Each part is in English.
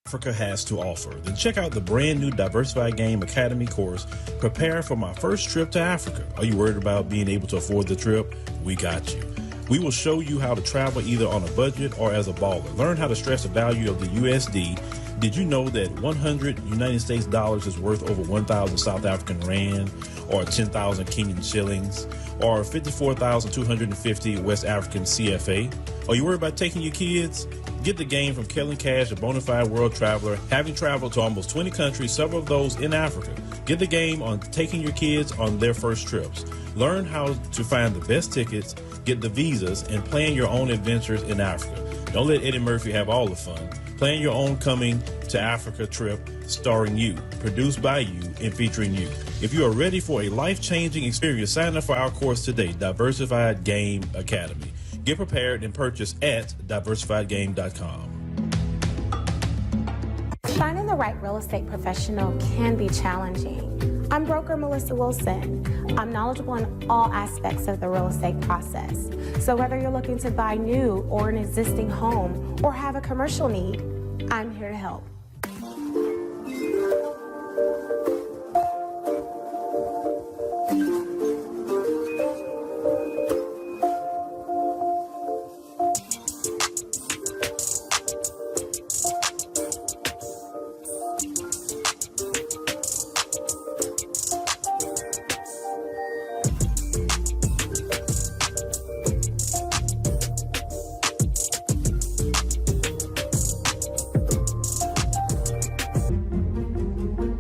Africa has to offer, then check out the brand new Diversified Game Academy course, Prepare for My First Trip to Africa. Are you worried about being able to afford the trip? We got you. We will show you how to travel either on a budget or as a baller. Learn how to stress the value of the USD. Did you know that 100 United States dollars is worth over 1,000 South African rand or 10,000 Kenyan shillings or 54,250 West African CFA? Are you worried about taking your kids? Get the game from Kellen Cash, a bona fide world traveler, having traveled to almost 20 countries, several of those in Africa. Get the game on taking your kids on their first trips. Learn how to find the best tickets, get the visas, and plan your own adventures in Africa. Don't let Eddie Murphy have all the fun. Plan your own coming to Africa trip starring you, produced by you, and featuring you. If you are ready for a life-changing experience, sign up for our course today, Diversified Game Academy. Get prepared and purchase at diversifiedgame.com. Finding the right real estate professional can be challenging. I'm broker Melissa Wilson. I'm knowledgeable in all aspects of the real estate process. So whether you're looking to buy new or an existing home or have a commercial need, I'm here to help.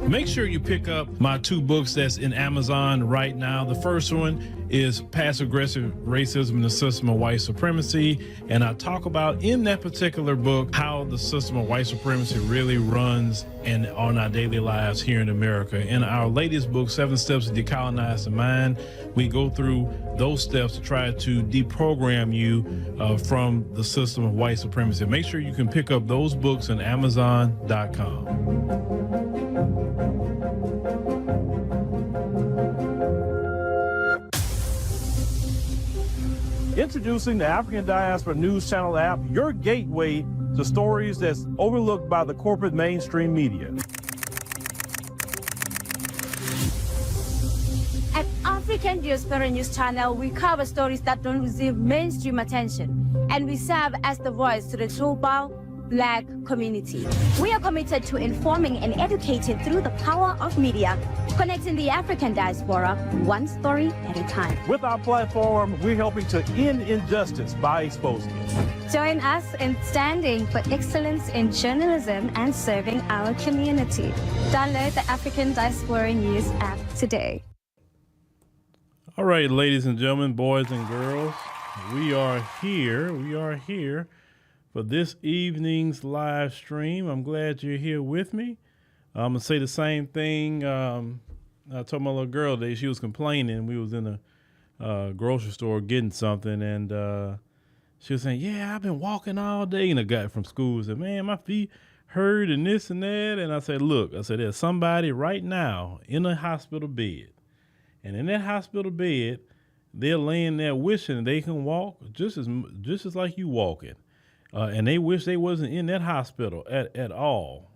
Make sure you pick up my two books that's in Amazon right now. The first one is Passive-Aggressive Racism and the System of White Supremacy. And I talk about in that particular book how the system of white supremacy really runs and on our daily lives here in America. In our latest book, 7 Steps to Decolonize the Mind, we go through those steps to try to deprogram you from the system of white supremacy. Make sure you can pick up those books on Amazon.com. Introducing the African Diaspora News Channel app, your gateway to stories that's overlooked by the corporate mainstream media. At African Diaspora News Channel, we cover stories that don't receive mainstream attention, and we serve as the voice to the global Black community. We are committed to informing and educating through the power of media, connecting the African diaspora one story at a time. With our platform, we're helping to end injustice by exposing it. Join us in standing for excellence in journalism and serving our community. Download the African Diaspora News app today. All right, ladies and gentlemen, boys and girls, we are here for this evening's live stream. I'm glad you're here with me. I'm gonna say the same thing. I told my little girl today, she was complaining. We was in a grocery store getting something, and she was saying, yeah, I've been walking all day. And a guy from school said, man, my feet hurt and this and that. And I said, look, there's somebody right now in a hospital bed. And in that hospital bed, they're laying there wishing they can walk just as like you walking. And they wish they wasn't in that hospital at all.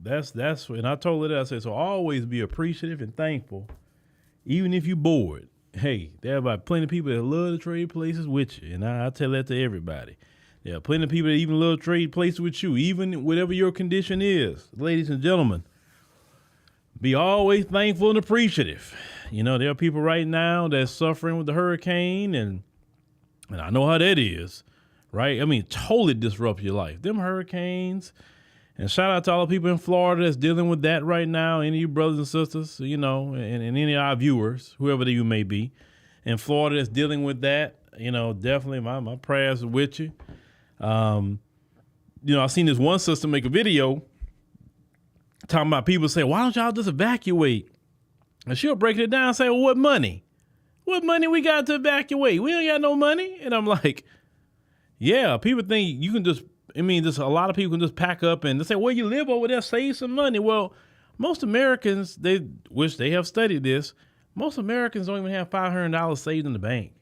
That's and I told her that. I said, so always be appreciative and thankful, even if you're bored. Hey, there are plenty of people that love to trade places with you, and I tell that to everybody. There are plenty of people that even love to trade places with you, even whatever your condition is. Ladies and gentlemen, be always thankful and appreciative. You know, there are people right now that's suffering with the hurricane, and I know how that is. Right? I mean, totally disrupt your life. Them hurricanes. And shout out to all the people in Florida that's dealing with that right now. Any of you brothers and sisters, you know, and any of our viewers, whoever you may be, in Florida that's dealing with that, you know, definitely my prayers are with you. You know, I seen this one sister make a video talking about people say, why don't y'all just evacuate? And she'll break it down and say, well, what money? What money we got to evacuate? We ain't got no money. And I'm like, yeah, people think you can just a lot of people can just pack up and they say, well, you live over there, save some money. Well, most Americans, they wish they have studied this. Most Americans don't even have $500 saved in the bank.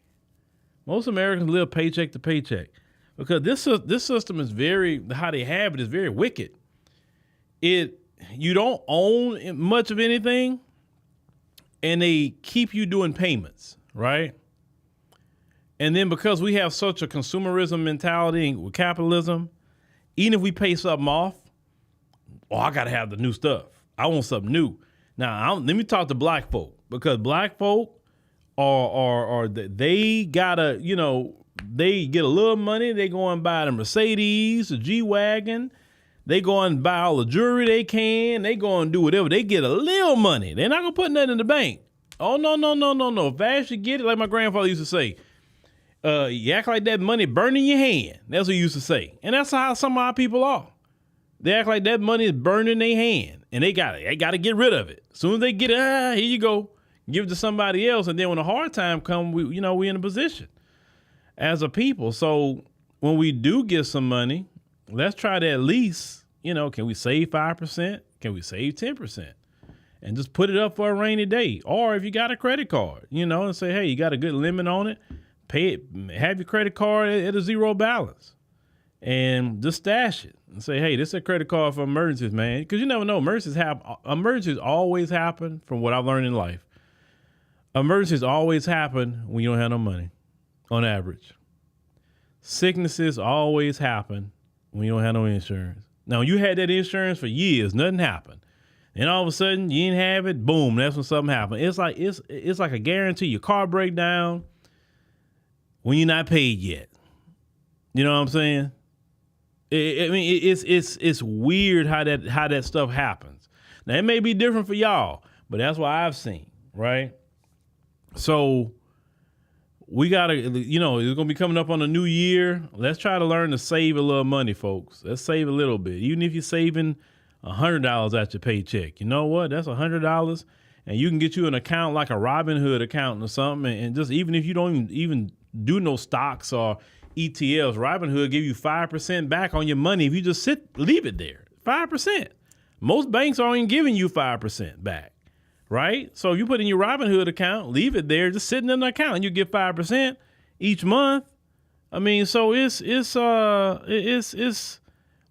Most Americans live paycheck to paycheck because this system is how they have it is very wicked. you don't own much of anything, and they keep you doing payments, right? And then because we have such a consumerism mentality with capitalism, even if we pay something off, I got to have the new stuff. I want something new. Now, let me talk to black folk, because black folk they gotta, they get a little money. They go and buy the Mercedes, the G-Wagon. They go and buy all the jewelry they can. They go and do whatever. They get a little money. They're not gonna put nothing in the bank. Oh, no. Fast you get it, like my grandfather used to say. You act like that money burning your hand. That's what he used to say. And that's how some of our people are. They act like that money is burning their hand, and they got to get rid of it. As soon as they get it, here you go, give it to somebody else. And then when a hard time comes, we in a position as a people. So when we do get some money, let's try to at least, can we save 5%? Can we save 10%? And just put it up for a rainy day. Or if you got a credit card, and say, hey, you got a good limit on it, pay it, have your credit card at a zero balance, and just stash it and say, hey, this is a credit card for emergencies, man. Because you never know. Emergencies always happen, from what I've learned in life. Emergencies always happen when you don't have no money, on average. Sicknesses always happen when you don't have no insurance. Now, you had that insurance for years, nothing happened. And all of a sudden, you didn't have it, boom, that's when something happened. It's like a guarantee. Your car break down when you're not paid yet. You know what I'm saying? It's weird how that stuff happens. Now, it may be different for y'all, but that's what I've seen, right? So we got to, it's going to be coming up on a new year. Let's try to learn to save a little money, folks. Let's save a little bit. Even if you're saving $100 at your paycheck, you know what? That's $100, and you can get you an account like a Robinhood account or something. And just even if you don't even do no stocks or ETFs, Robinhood give you 5% back on your money if you just leave it there. 5%. Most banks aren't even giving you 5% back, right? So if you put in your Robinhood account, leave it there, just sitting in the account, and you get 5% each month. I mean, so it's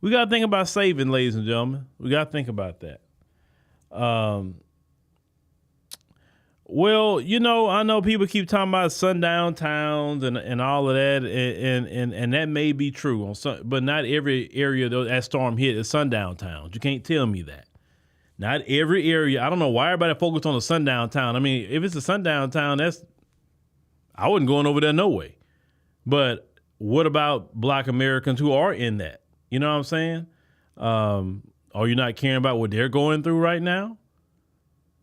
we got to think about saving, ladies and gentlemen. We got to think about that. Well, I know people keep talking about sundown towns and all of that, and that may be true, but not every area that storm hit is sundown towns. You can't tell me that. Not every area. I don't know why everybody focused on a sundown town. I mean, if it's a sundown town, I wasn't going over there no way. But what about Black Americans who are in that? You know what I'm saying? Are you not caring about what they're going through right now?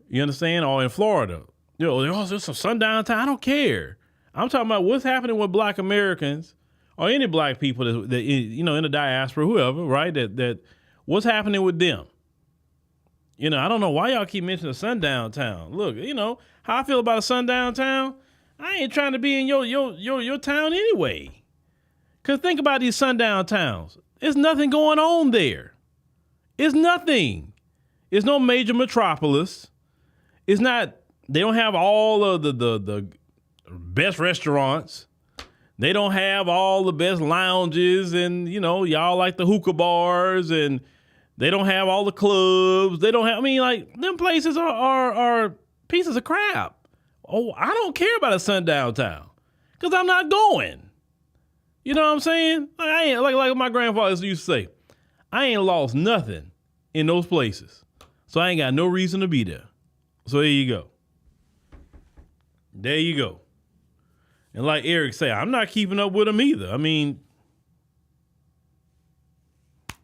You understand? Or in Florida, it's a sundown town. I don't care. I'm talking about what's happening with Black Americans or any Black people that in the diaspora, whoever, right? That what's happening with them? I don't know why y'all keep mentioning a sundown town. Look, how I feel about a sundown town. I ain't trying to be in your town anyway. Cause think about these sundown towns. There's nothing going on there. It's nothing. It's no major metropolis. It's not. They don't have all of the best restaurants. They don't have all the best lounges, and y'all like the hookah bars, and they don't have all the clubs. They don't have. I mean, like them places are pieces of crap. Oh, I don't care about a sundown town because I'm not going. You know what I'm saying? I ain't like my grandfather used to say. I ain't lost nothing in those places, so I ain't got no reason to be there. So there you go. There you go. And like Eric said, I'm not keeping up with them either. I mean,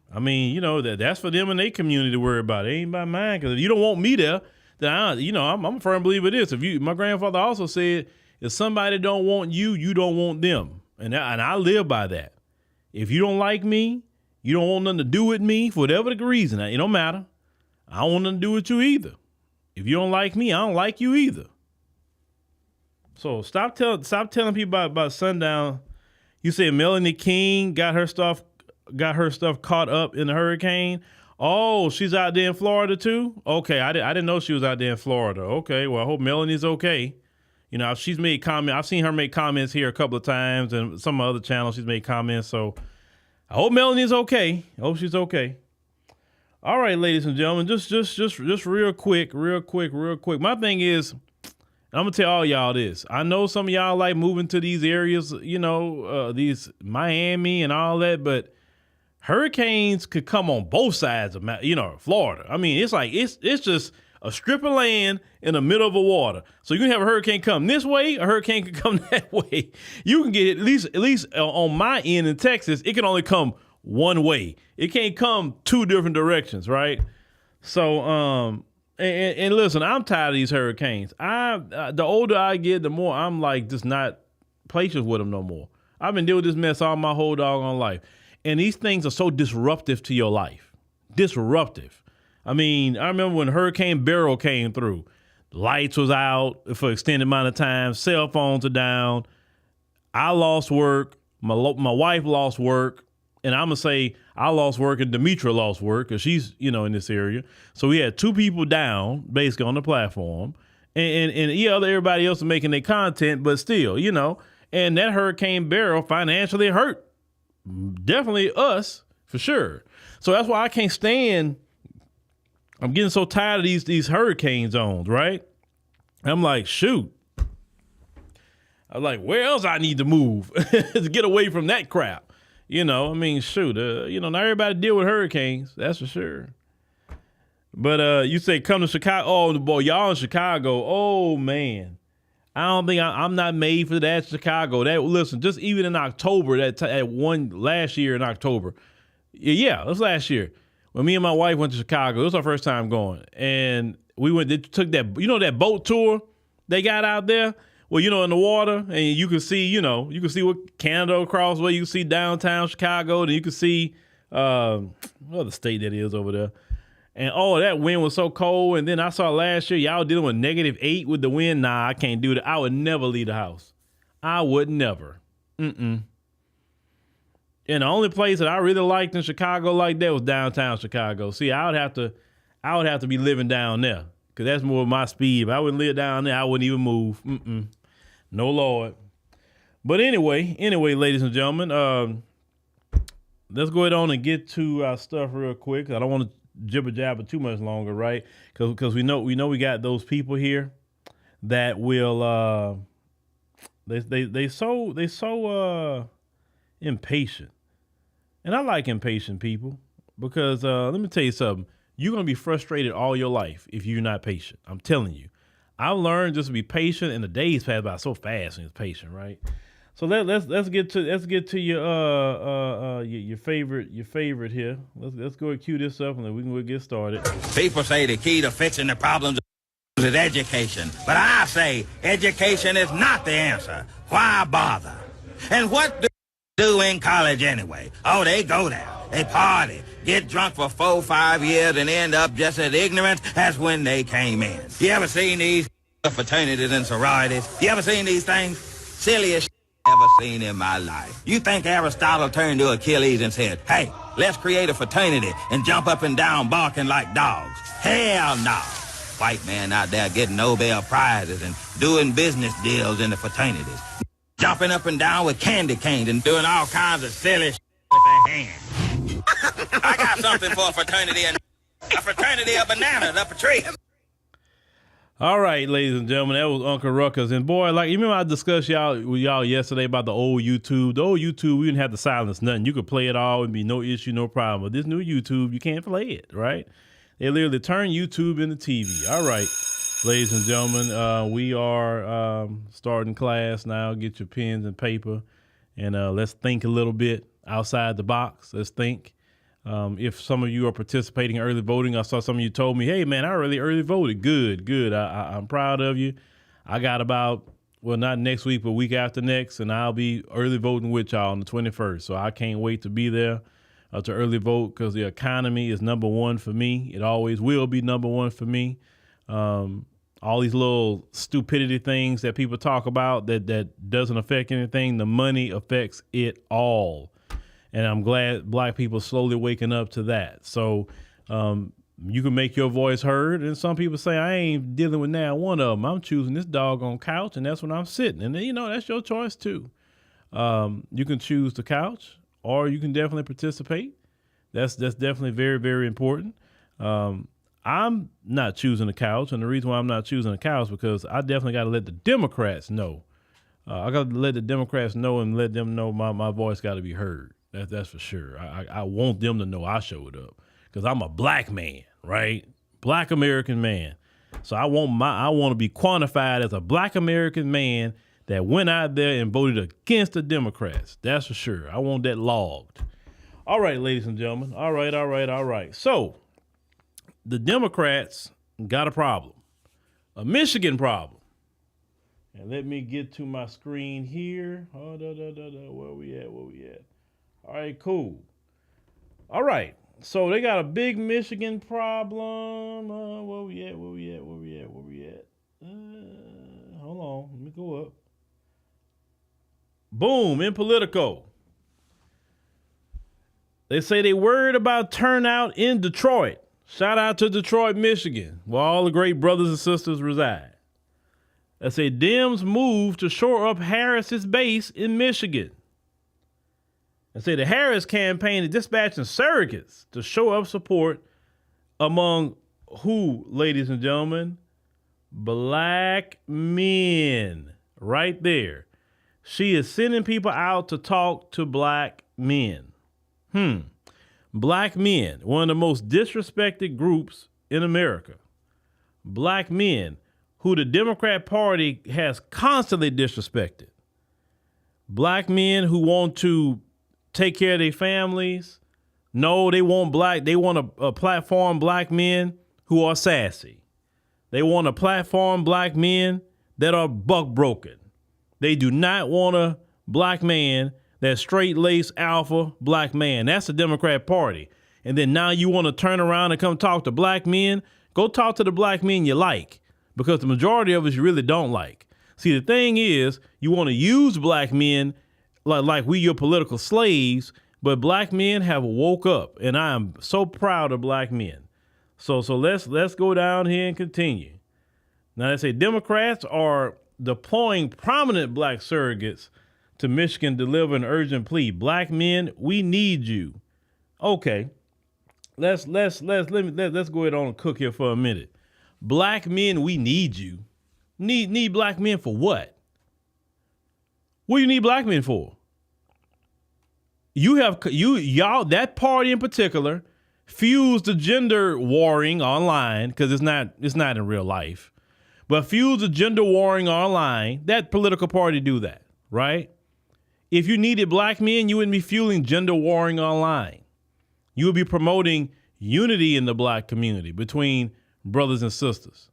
that's for them and their community to worry about. It ain't about mine. Because if you don't want me there, then I'm a firm believer of this. My grandfather also said, if somebody don't want you, you don't want them. And I live by that. If you don't like me, you don't want nothing to do with me for whatever the reason. It don't matter. I don't want nothing to do with you either. If you don't like me, I don't like you either. So stop telling people about sundown. You said Melanie King got her stuff caught up in the hurricane. Oh, she's out there in Florida too? Okay, I didn't know she was out there in Florida. Okay, well, I hope Melanie's okay. She's made comments. I've seen her make comments here a couple of times, and some other channels she's made comments. So I hope Melanie's okay. I hope she's okay. All right, ladies and gentlemen, just real quick. My thing is, I'm gonna tell all y'all this. I know some of y'all like moving to these areas, these Miami and all that, but hurricanes could come on both sides of, Florida. I mean, it's just a strip of land in the middle of the water. So you can have a hurricane come this way, a hurricane could come that way. You can get at least on my end in Texas, it can only come one way. It can't come two different directions, right? So, and listen, I'm tired of these hurricanes. The older I get, the more I'm like just not patient with them no more. I've been dealing with this mess all my whole doggone life. And these things are so disruptive to your life. Disruptive. I mean, I remember when Hurricane Beryl came through, lights was out for an extended amount of time, cell phones are down. I lost work. My wife lost work. And I'm going to say I lost work and Demetra lost work because she's, in this area. So we had two people down basically on the platform. And everybody else is making their content, but still, and that Hurricane Beryl financially hurt. Definitely us, for sure. So that's why I can't stand, I'm getting so tired of these hurricane zones, right? I'm like, shoot. I'm like, where else I need to move to get away from that crap? Shoot, not everybody deal with hurricanes, that's for sure. But you say come to Chicago. Oh, boy, y'all in Chicago. Oh, man. I don't think I'm not made for that Chicago. Listen, just even in October, last year in October. Yeah, it was last year. When me and my wife went to Chicago, it was our first time going. And they took that, that boat tour they got out there? Well, in the water, and you can see, what Canada across the way, you can see downtown Chicago, and you can see what other state that is over there. And that wind was so cold. And then I saw last year, y'all dealing with -8 with the wind. Nah, I can't do that. I would never leave the house. I would never. And the only place that I really liked in Chicago like that was downtown Chicago. See, I would have to be living down there because that's more my speed. If I wouldn't live down there, I wouldn't even move. No, Lord. But anyway, ladies and gentlemen, let's go ahead on and get to our stuff real quick. I don't want to jibber jabber too much longer, right? Because we know we got those people here that will they so impatient, and I like impatient people because let me tell you something. You're gonna be frustrated all your life if you're not patient. I'm telling you. I've learned just to be patient, and the days pass by so fast when you're patient, right? So let's get to your favorite here. Let's go and cue this up and then we can get started. People say the key to fixing the problems is education, but I say education is not the answer. Why bother? And what do they do in college anyway? Oh, they go there, they party, get drunk for 4-5 years, and end up just as ignorant as when they came in. You ever seen these fraternities and sororities? You ever seen these things? Silliest ever seen in my life. You think Aristotle turned to Achilles and said, hey, let's create a fraternity and jump up and down barking like dogs? Hell no. White man out there getting Nobel Prizes and doing business deals in the fraternities. Jumping up and down with candy canes and doing all kinds of silly with their hands. I got something for a fraternity of bananas up a tree. All right, ladies and gentlemen, that was Uncle Ruckus. And boy, you remember I discussed with y'all yesterday about the old YouTube. The old YouTube, we didn't have to silence nothing. You could play it all and be no issue, no problem. But this new YouTube, you can't play it, right? They literally turn YouTube into TV. All right, ladies and gentlemen, we are starting class now. Get your pens and paper, and let's think a little bit outside the box. Let's think. If some of you are participating in early voting, I saw some of you told me, hey, man, I really early voted. Good. I'm proud of you. I got about, not next week, but week after next, and I'll be early voting with y'all on the 21st. So I can't wait to be there to early vote because the economy is number one for me. It always will be number one for me. All these little stupidity things that people talk about that doesn't affect anything, the money affects it all. And I'm glad black people are slowly waking up to that. So you can make your voice heard. And some people say, I ain't dealing with now one of them. I'm choosing this doggone couch, and that's when I'm sitting. And then, that's your choice, too. You can choose the couch, or you can definitely participate. That's definitely very, very important. I'm not choosing the couch, and the reason why I'm not choosing the couch is because I definitely got to let the Democrats know. I got to let the Democrats know and let them know my voice got to be heard. That's for sure. I want them to know I showed up because I'm a black man, right? Black American man. So I want to be quantified as a black American man that went out there and voted against the Democrats. That's for sure. I want that logged. All right, ladies and gentlemen. All right. So the Democrats got a problem, a Michigan problem. And let me get to my screen here. Oh, where we at? All right, cool. All right. So they got a big Michigan problem. Where we at? Hold on. Let me go up. Boom, in Politico. They say they worried about turnout in Detroit. Shout out to Detroit, Michigan, where all the great brothers and sisters reside. They say Dems move to shore up Harris's base in Michigan. They say the Harris campaign is dispatching surrogates to show up support among who, ladies and gentlemen? Black men. Right there. She is sending people out to talk to black men. Black men, one of the most disrespected groups in America. Black men who the Democrat Party has constantly disrespected. Black men who want to take care of their families. No, they want a platform black men who are sassy. They want a platform black men that are buck broken. They do not want a black man that's straight-laced alpha black man. That's the Democrat Party. And then now you want to turn around and come talk to black men? Go talk to the black men you like, because the majority of us you really don't like. See, the thing is, you want to use black men like we your political slaves, but black men have woke up, and I am so proud of black men. So let's go down here and continue. Now they say Democrats are deploying prominent black surrogates to Michigan, deliver an urgent plea. Black men, we need you. Okay, let's go ahead on and cook here for a minute. Black men, we need you. Need black men for what? What do you need black men for? Y'all, that party in particular, fused the gender warring online, because it's not in real life, but fused the gender warring online. That political party do that, right? If you needed black men, you wouldn't be fueling gender warring online. You would be promoting unity in the black community between brothers and sisters.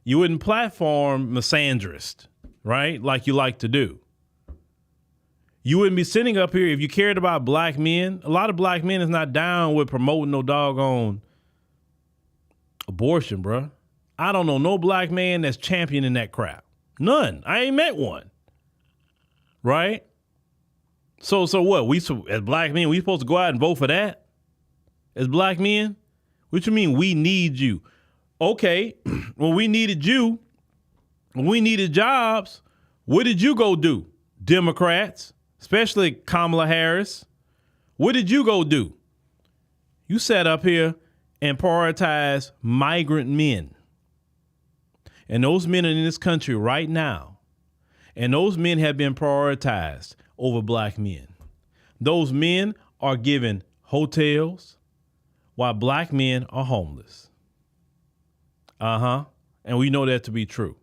You wouldn't platform misandrist, right? Like you like to do. You wouldn't be sitting up here if you cared about black men. A lot of black men is not down with promoting no doggone abortion, bruh. I don't know no black man that's championing that crap. None. I ain't met one. Right? So what? As black men, we supposed to go out and vote for that? As black men? What you mean we need you? Okay, when we needed you, when we needed jobs, what did you go do? Democrats, especially Kamala Harris. What did you go do? You sat up here and prioritized migrant men. And those men are in this country right now. And those men have been prioritized over black men. Those men are given hotels while black men are homeless. And we know that to be true.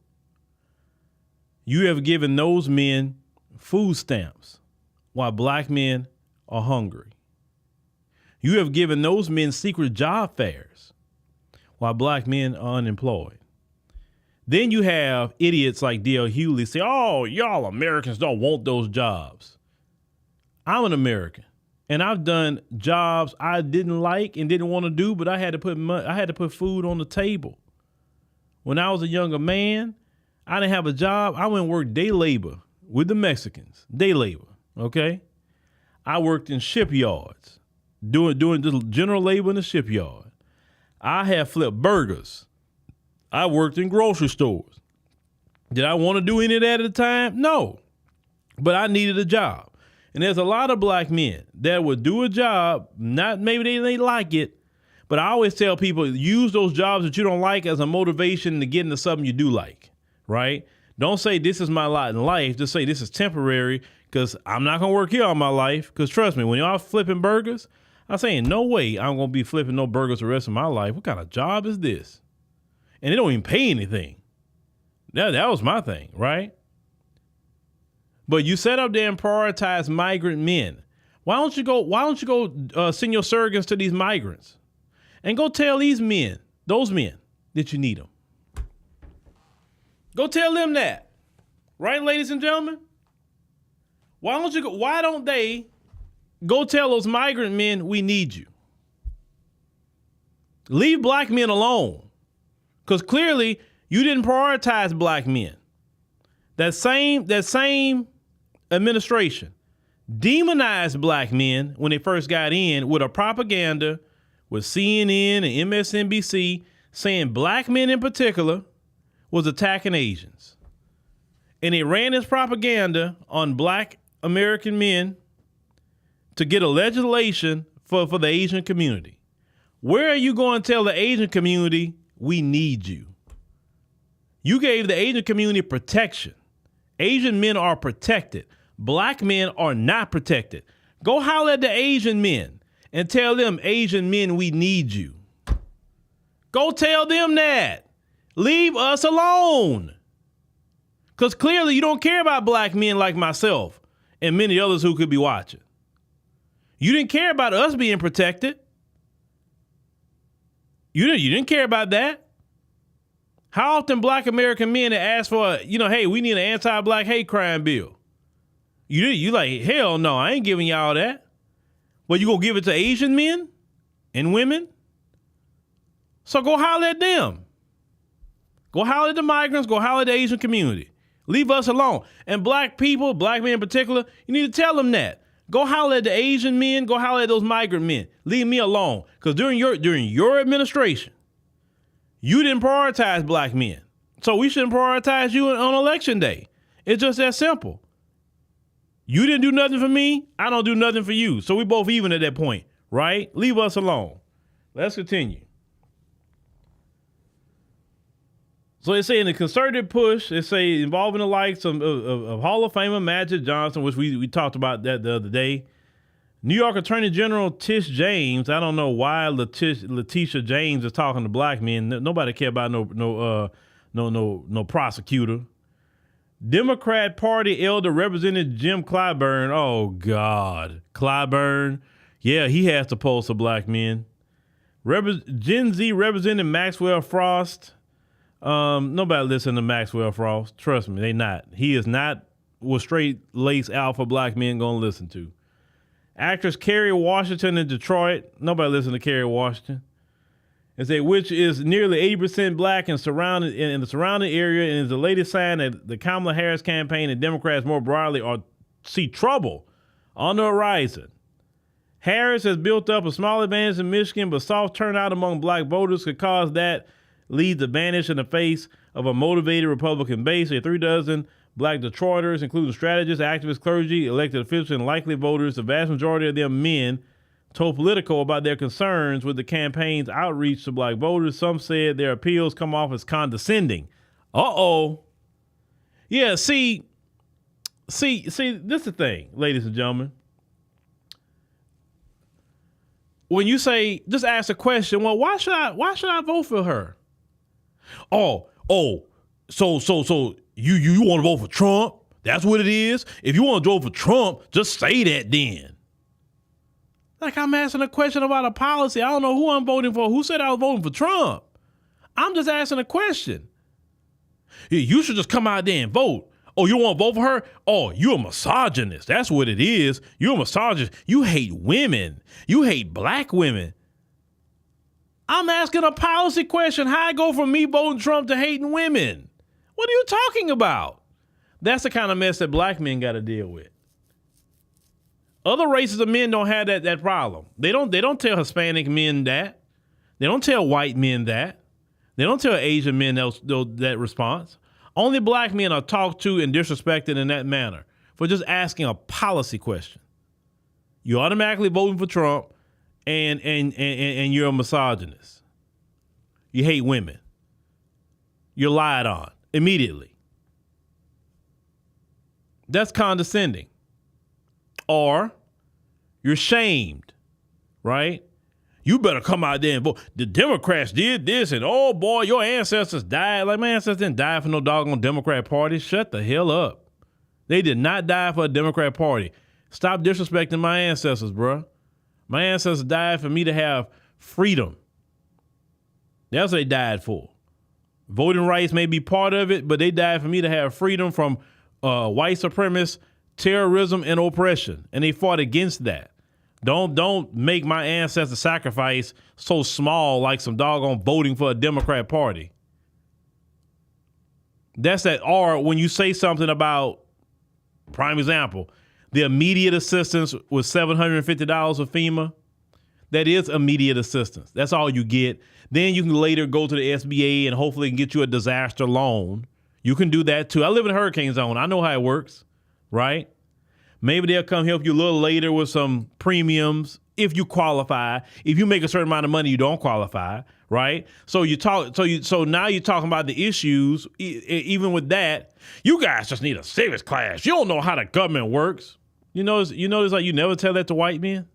You have given those men food stamps while black men are hungry. You have given those men secret job fairs while black men are unemployed. Then you have idiots like D.L. Hughley say, oh, y'all Americans don't want those jobs. I'm an American, and I've done jobs I didn't like and didn't want to do, but I had to put food on the table. When I was a younger man, I didn't have a job. I went and worked day labor with the Mexicans, day labor, okay? I worked in shipyards, doing just general labor in the shipyard. I have flipped burgers. I worked in grocery stores. Did I want to do any of that at the time? No, but I needed a job. And there's a lot of black men that would do a job, not maybe they like it, But I always tell people, use those jobs that you don't like as a motivation to get into something you do like, right? Don't say this is my lot in life. Just say this is temporary because I'm not going to work here all my life. Because trust me, when y'all flipping burgers, I'm saying no way I'm going to be flipping no burgers the rest of my life. What kind of job is this? And they don't even pay anything. That was my thing, right? But you set up there and prioritize migrant men. Why don't you go send your surrogates to these migrants and go tell those men that you need them. Go tell them that, right, ladies and gentlemen? Why don't they go tell those migrant men we need you? Leave black men alone, because clearly you didn't prioritize black men. That same administration demonized black men when they first got in with a propaganda with CNN and MSNBC saying black men in particular was attacking Asians. And they ran this propaganda on black American men to get a legislation for the Asian community. Where are you going to tell the Asian community we need you? You gave the Asian community protection. Asian men are protected. Black men are not protected. Go holler at the Asian men and tell them, Asian men, we need you. Go tell them that. Leave us alone. Because clearly you don't care about black men like myself and many others who could be watching. You didn't care about us being protected. You didn't care about that. How often black American men ask for, hey, we need an anti-black hate crime bill? You like, hell no, I ain't giving y'all that. But you gonna give it to Asian men and women? So go holler at them. Go holler at the migrants, go holler at the Asian community. Leave us alone. And black people, black men in particular, you need to tell them that. Go holler at the Asian men, go holler at those migrant men. Leave me alone. Because during your administration, you didn't prioritize black men. So we shouldn't prioritize you on election day. It's just that simple. You didn't do nothing for me, I don't do nothing for you. So we both even at that point, right? Leave us alone. Let's continue. So they say in the concerted push, they say involving the likes of Hall of Famer Magic Johnson, which we talked about that the other day. New York Attorney General Tish James. I don't know why Letitia James is talking to black men. Nobody care about no prosecutor. Democrat Party elder Representative Jim Clyburn. Oh God, Clyburn. Yeah, he has to poll some black men. Gen Z Representative Maxwell Frost. Nobody listen to Maxwell Frost. Trust me, they not. He is not what straight lace alpha black men gonna listen to. Actress Kerry Washington in Detroit. Nobody listen to Kerry Washington. Which is nearly 80% black and surrounded in the surrounding area, and is the latest sign that the Kamala Harris campaign and Democrats more broadly see trouble on the horizon. Harris has built up a small advantage in Michigan, but soft turnout among black voters could cause that lead to vanish in the face of a motivated Republican base. There are 36 black Detroiters, including strategists, activists, clergy, elected officials, and likely voters, the vast majority of them men, told Politico about their concerns with the campaign's outreach to black voters. Some said their appeals come off as condescending. Uh-oh. Yeah, see, this is the thing, ladies and gentlemen. When you say, just ask a question, well, why should I vote for her? So you want to vote for Trump? That's what it is? If you want to vote for Trump, just say that then. Like I'm asking a question about a policy. I don't know who I'm voting for. Who said I was voting for Trump? I'm just asking a question. You should just come out there and vote. Oh, you want to vote for her? Oh, you're a misogynist. That's what it is. You're a misogynist. You hate women. You hate black women. I'm asking a policy question. How I go from me voting Trump to hating women? What are you talking about? That's the kind of mess that black men got to deal with. Other races of men don't have that problem. They don't tell Hispanic men that. They don't tell white men that. They don't tell Asian men that response. Only black men are talked to and disrespected in that manner for just asking a policy question. You automatically voting for Trump and you're a misogynist. You hate women. You're lied on immediately. That's condescending. Or you're shamed, right? You better come out there and vote. The Democrats did this, and oh boy, your ancestors died. Like, my ancestors didn't die for no doggone Democrat party. Shut the hell up. They did not die for a Democrat party. Stop disrespecting my ancestors, bruh. My ancestors died for me to have freedom. That's what they died for. Voting rights may be part of it, but they died for me to have freedom from white supremacist terrorism and oppression, and they fought against that. Don't make my ancestors' sacrifice so small like some doggone voting for a Democrat party. That's that. Or when you say something about, prime example, the immediate assistance was $750 of FEMA. That is immediate assistance. That's all you get. Then you can later go to the SBA and hopefully get you a disaster loan. You can do that too. I live in a hurricane zone. I know how it works, right? Maybe they'll come help you a little later with some premiums if you qualify. If you make a certain amount of money, you don't qualify, right? So now you're talking about the issues. Even with that, you guys just need a civics class. You don't know how the government works. You notice like you never tell that to white men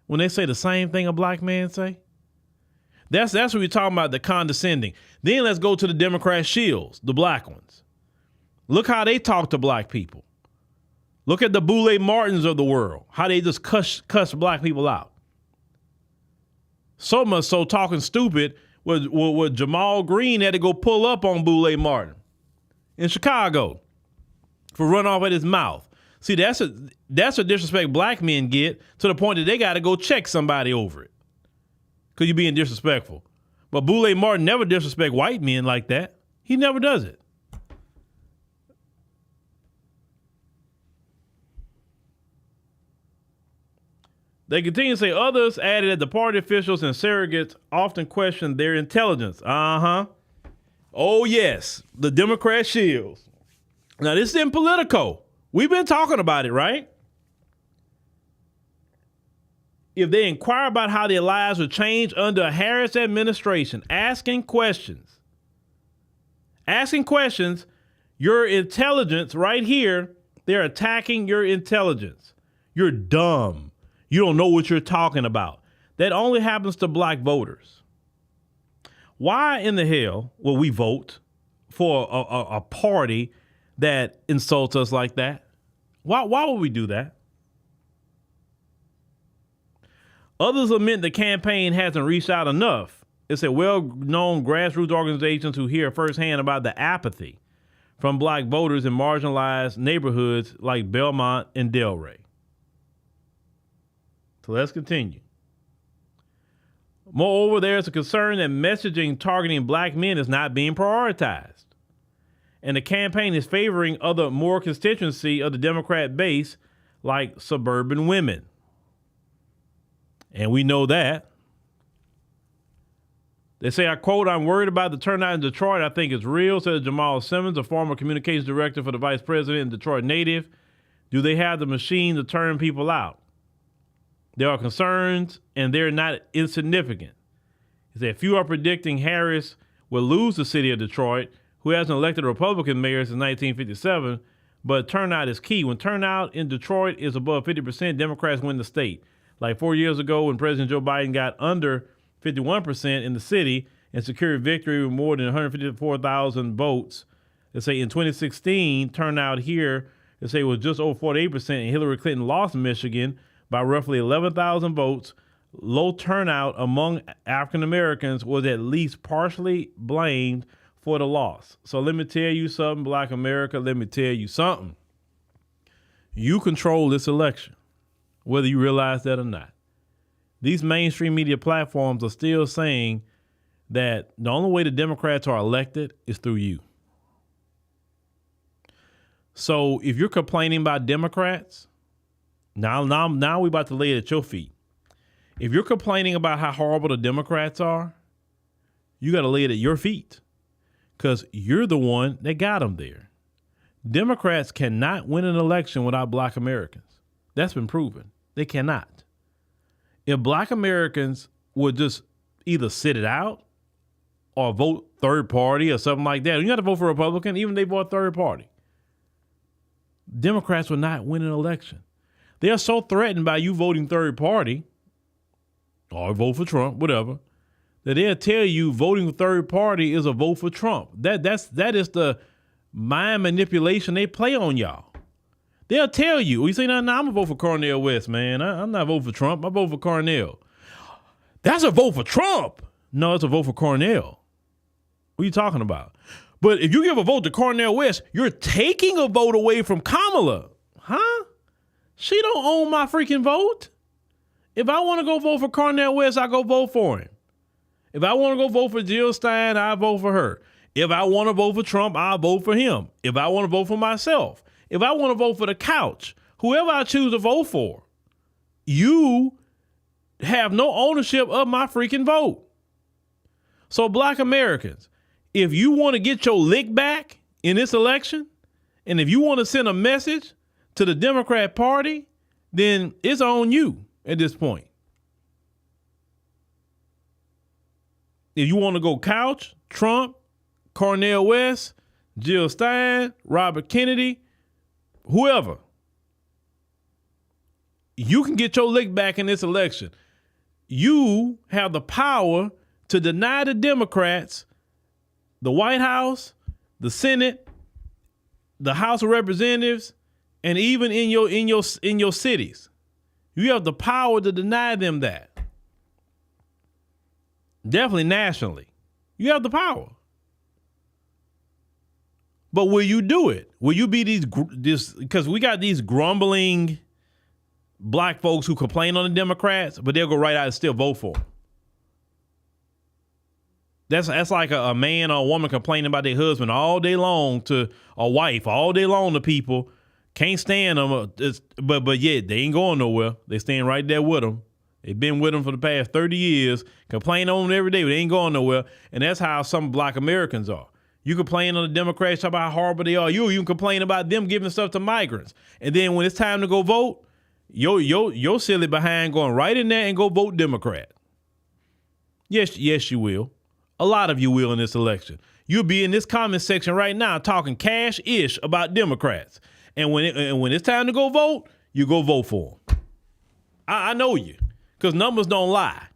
when they say the same thing a black man say. That's what we're talking about, the condescending. Then let's go to the Democrat shills, the black ones. Look how they talk to black people. Look at the Boule Martins of the world, how they just cuss black people out. So much so, talking stupid, where Jamal Green had to go pull up on Boule Martin in Chicago for run off at his mouth. See, that's a disrespect black men get, to the point that they got to go check somebody over it because you're being disrespectful. But Boule Martin never disrespect white men like that. He never does it. They continue to say others added that the party officials and surrogates often question their intelligence. Oh, yes, the Democrat shields. Now, this isn't Politico. We've been talking about it, right? If they inquire about how their lives would change under a Harris administration, asking questions, your intelligence right here, they're attacking your intelligence. You're dumb. You don't know what you're talking about. That only happens to black voters. Why in the hell will we vote for a party that insults us like that? Why would we do that? Others lament the campaign hasn't reached out enough. It's a well-known grassroots organizations who hear firsthand about the apathy from black voters in marginalized neighborhoods like Belmont and Delray. So let's continue. Moreover, there is a concern that messaging targeting black men is not being prioritized. And the campaign is favoring other more constituency of the Democrat base, like suburban women. And we know that. They say, I quote, "I'm worried about the turnout in Detroit. I think it's real," said Jamal Simmons, a former communications director for the vice president and Detroit native. Do they have the machine to turn people out? There are concerns, and they're not insignificant. He said, few are predicting Harris will lose the city of Detroit, who hasn't elected a Republican mayor since 1957, but turnout is key. When turnout in Detroit is above 50%, Democrats win the state. Like 4 years ago when President Joe Biden got under 51% in the city and secured victory with more than 154,000 votes. They say in 2016, turnout here, they say was just over 48%, and Hillary Clinton lost Michigan by roughly 11,000 votes. Low turnout among African Americans was at least partially blamed for the loss. So let me tell you something, Black America, let me tell you something. You control this election, whether you realize that or not. These mainstream media platforms are still saying that the only way the Democrats are elected is through you. So if you're complaining about Democrats, now we're about to lay it at your feet. If you're complaining about how horrible the Democrats are, you got to lay it at your feet because you're the one that got them there. Democrats cannot win an election without Black Americans. That's been proven. They cannot. if black Americans would just either sit it out or vote third party or something like that, you got to vote for a Republican, even if they vote third party, Democrats will not win an election. They are so threatened by you voting third party or vote for Trump, whatever, that they'll tell you voting third party is a vote for Trump. That is the mind manipulation they play on y'all. They'll tell you, you say, no, I'm going to vote for Cornel West, man. I'm not voting for Trump. I vote for Cornel. That's a vote for Trump. No, it's a vote for Cornel. What are you talking about? But if you give a vote to Cornel West, you're taking a vote away from Kamala. Huh? She don't own my freaking vote. If I want to go vote for Cornel West, I go vote for him. If I want to go vote for Jill Stein, I vote for her. If I want to vote for Trump, I'll vote for him. If I want to vote for myself, if I want to vote for the couch, whoever I choose to vote for, you have no ownership of my freaking vote. So black Americans, if you want to get your lick back in this election, and if you want to send a message to the Democrat Party, then it's on you at this point. If you want to go couch, Trump, Cornel West, Jill Stein, Robert Kennedy, whoever, you can get your lick back in this election. You have the power to deny the Democrats the White House, the Senate, the House of Representatives, and even in your cities. You have the power to deny them that. Definitely nationally. You have the power. But will you do it? Will you be this, because we got these grumbling black folks who complain on the Democrats, but they'll go right out and still vote for them. That's like a man or a woman complaining about their husband all day long to a wife, all day long to people, can't stand them, but yet they ain't going nowhere. They staying right there with them. They've been with them for the past 30 years, complain on them every day, but they ain't going nowhere. And that's how some black Americans are. You complain on the Democrats, talk about how horrible they are. You can complain about them giving stuff to migrants. And then when it's time to go vote, your silly behind going right in there and go vote Democrat. Yes, you will. A lot of you will in this election. You'll be in this comment section right now talking cash-ish about Democrats. And when it's time to go vote, you go vote for them. I know you, because numbers don't lie.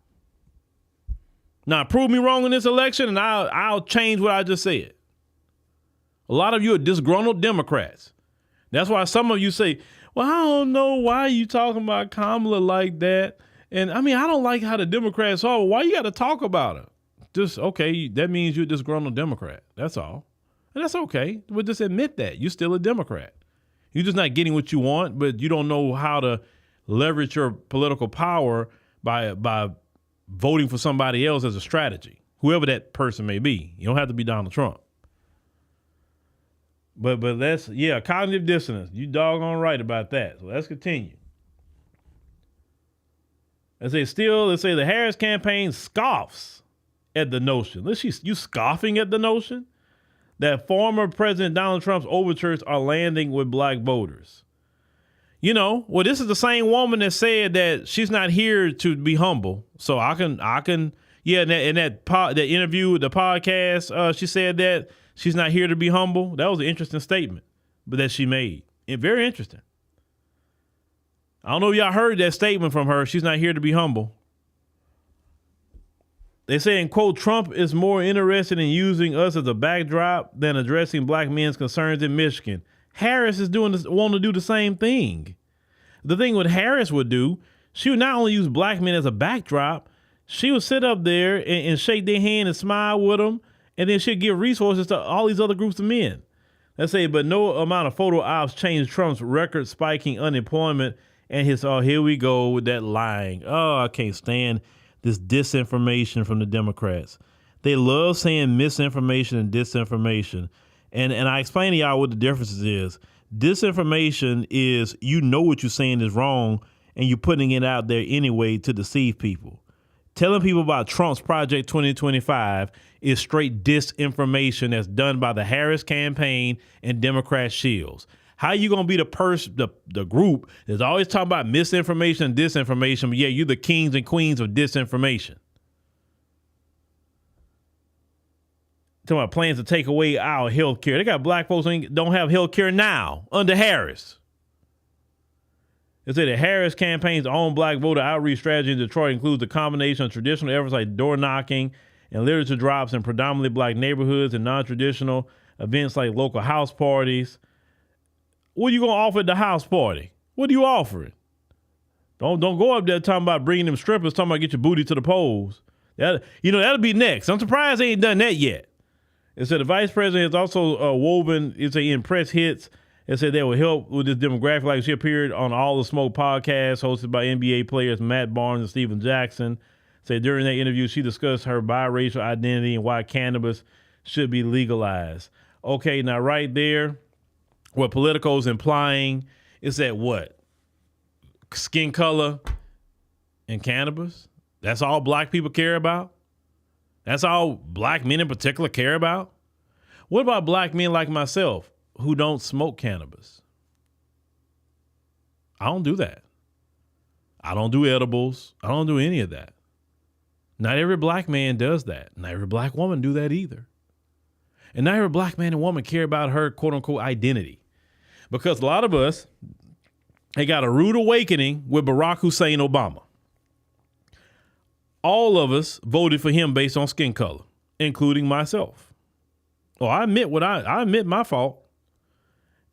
Now, prove me wrong in this election, and I'll change what I just said. A lot of you are disgruntled Democrats. That's why some of you say, well, I don't know why you talking about Kamala like that. And I mean, I don't like how the Democrats are. Why you got to talk about her? Just, okay, that means you're a disgruntled Democrat. That's all. And that's okay. But just admit that. You're still a Democrat. You're just not getting what you want, but you don't know how to leverage your political power by voting for somebody else as a strategy, whoever that person may be. You don't have to be Donald Trump. But that's, cognitive dissonance. You doggone right about that. So let's continue. Let's say the Harris campaign scoffs at the notion. You scoffing at the notion that former President Donald Trump's overtures are landing with black voters. This is the same woman that said that she's not here to be humble. So I can, in that interview, the podcast, she said that she's not here to be humble. That was an interesting statement, but that she made. And very interesting. I don't know if y'all heard that statement from her. She's not here to be humble. They say, and quote, Trump is more interested in using us as a backdrop than addressing black men's concerns in Michigan. Harris is wanting to do the same thing. The thing what Harris would do, she would not only use black men as a backdrop, she would sit up there and shake their hand and smile with them, and then she'd give resources to all these other groups of men. Let's say, but no amount of photo ops changed Trump's record-spiking unemployment and his, here we go with that lying. Oh, I can't stand this disinformation from the Democrats. They love saying misinformation and disinformation. And I explain to y'all what the differences is. Disinformation is what you're saying is wrong and you're putting it out there anyway to deceive people. Telling people about Trump's Project 2025 is straight disinformation that's done by the Harris campaign and Democrat shields. How you gonna be the group that's always talking about misinformation and disinformation, but yeah, you're the kings and queens of disinformation? Talking about plans to take away our health care. They got black folks who don't have health care now under Harris. They say the Harris campaign's own black voter outreach strategy in Detroit includes a combination of traditional efforts like door knocking and literature drops in predominantly black neighborhoods and non-traditional events like local house parties. What are you going to offer at the house party? What are you offering? Don't go up there talking about bringing them strippers, talking about get your booty to the polls. That'll be next. I'm surprised they ain't done that yet. It said the vice president has also woven, in press hits. It said that will help with this demographic. Like she appeared on All the Smoke podcast hosted by NBA players Matt Barnes and Steven Jackson. Said during that interview, she discussed her biracial identity and why cannabis should be legalized. Okay, now right there, what Politico is implying is that what? Skin color and cannabis? That's all black people care about? That's all black men in particular care about? What about black men like myself who don't smoke cannabis? I don't do that. I don't do edibles. I don't do any of that. Not every black man does that. Not every black woman do that either. And not every black man and woman care about her quote unquote identity. Because a lot of us, they got a rude awakening with Barack Hussein Obama. All of us voted for him based on skin color, including myself. Oh, I admit my fault.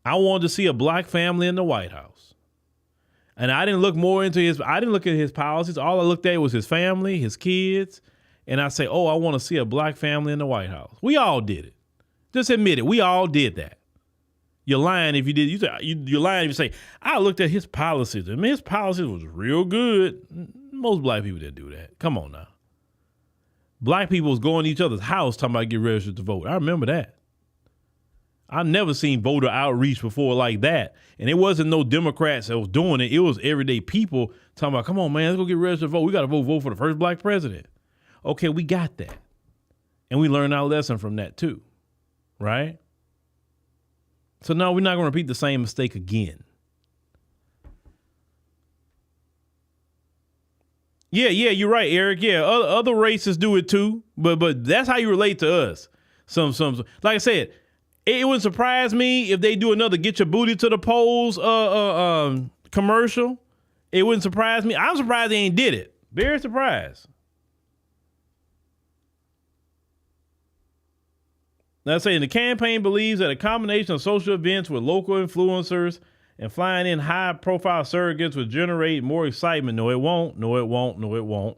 I wanted to see a black family in the White House. And I didn't look at his policies. All I looked at was his family, his kids. And I say, I want to see a black family in the White House. We all did it. Just admit it. We all did that. You're lying if you did. You're lying if you say, I looked at his policies. I mean, his policies was real good. Most black people didn't do that. Come on now. Black people was going to each other's house talking about get registered to vote. I remember that. I've never seen voter outreach before like that. And it wasn't no Democrats that was doing it. It was everyday people talking about, come on, man, let's go get registered to vote. We got to vote for the first black president. Okay, we got that. And we learned our lesson from that too. Right? So no, we're not going to repeat the same mistake again. Yeah, you're right, Eric. Yeah, other races do it too, but that's how you relate to us. Some like I said, it wouldn't surprise me if they do another "Get Your Booty to the Polls" commercial. It wouldn't surprise me. I'm surprised they ain't did it. Very surprised. Now, saying the campaign believes that a combination of social events with local influencers and flying in high-profile surrogates would generate more excitement. No, it won't. No, it won't. No, it won't.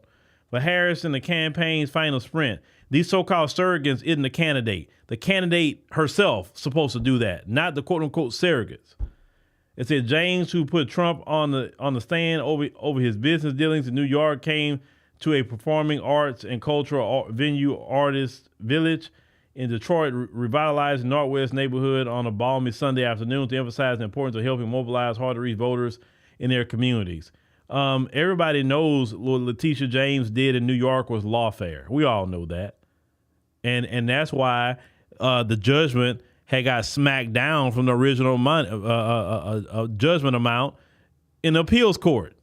But Harris in the campaign's final sprint, these so-called surrogates isn't the candidate. The candidate herself supposed to do that, not the quote-unquote surrogates. It said James, who put Trump on the stand over his business dealings in New York, came to a performing arts and cultural venue, Artist Village, in Detroit, revitalized the Northwest neighborhood on a balmy Sunday afternoon to emphasize the importance of helping mobilize hard-to-reach voters in their communities. Everybody knows what Letitia James did in New York was lawfare. We all know that. And that's why the judgment had got smacked down from the original judgment amount in the appeals court.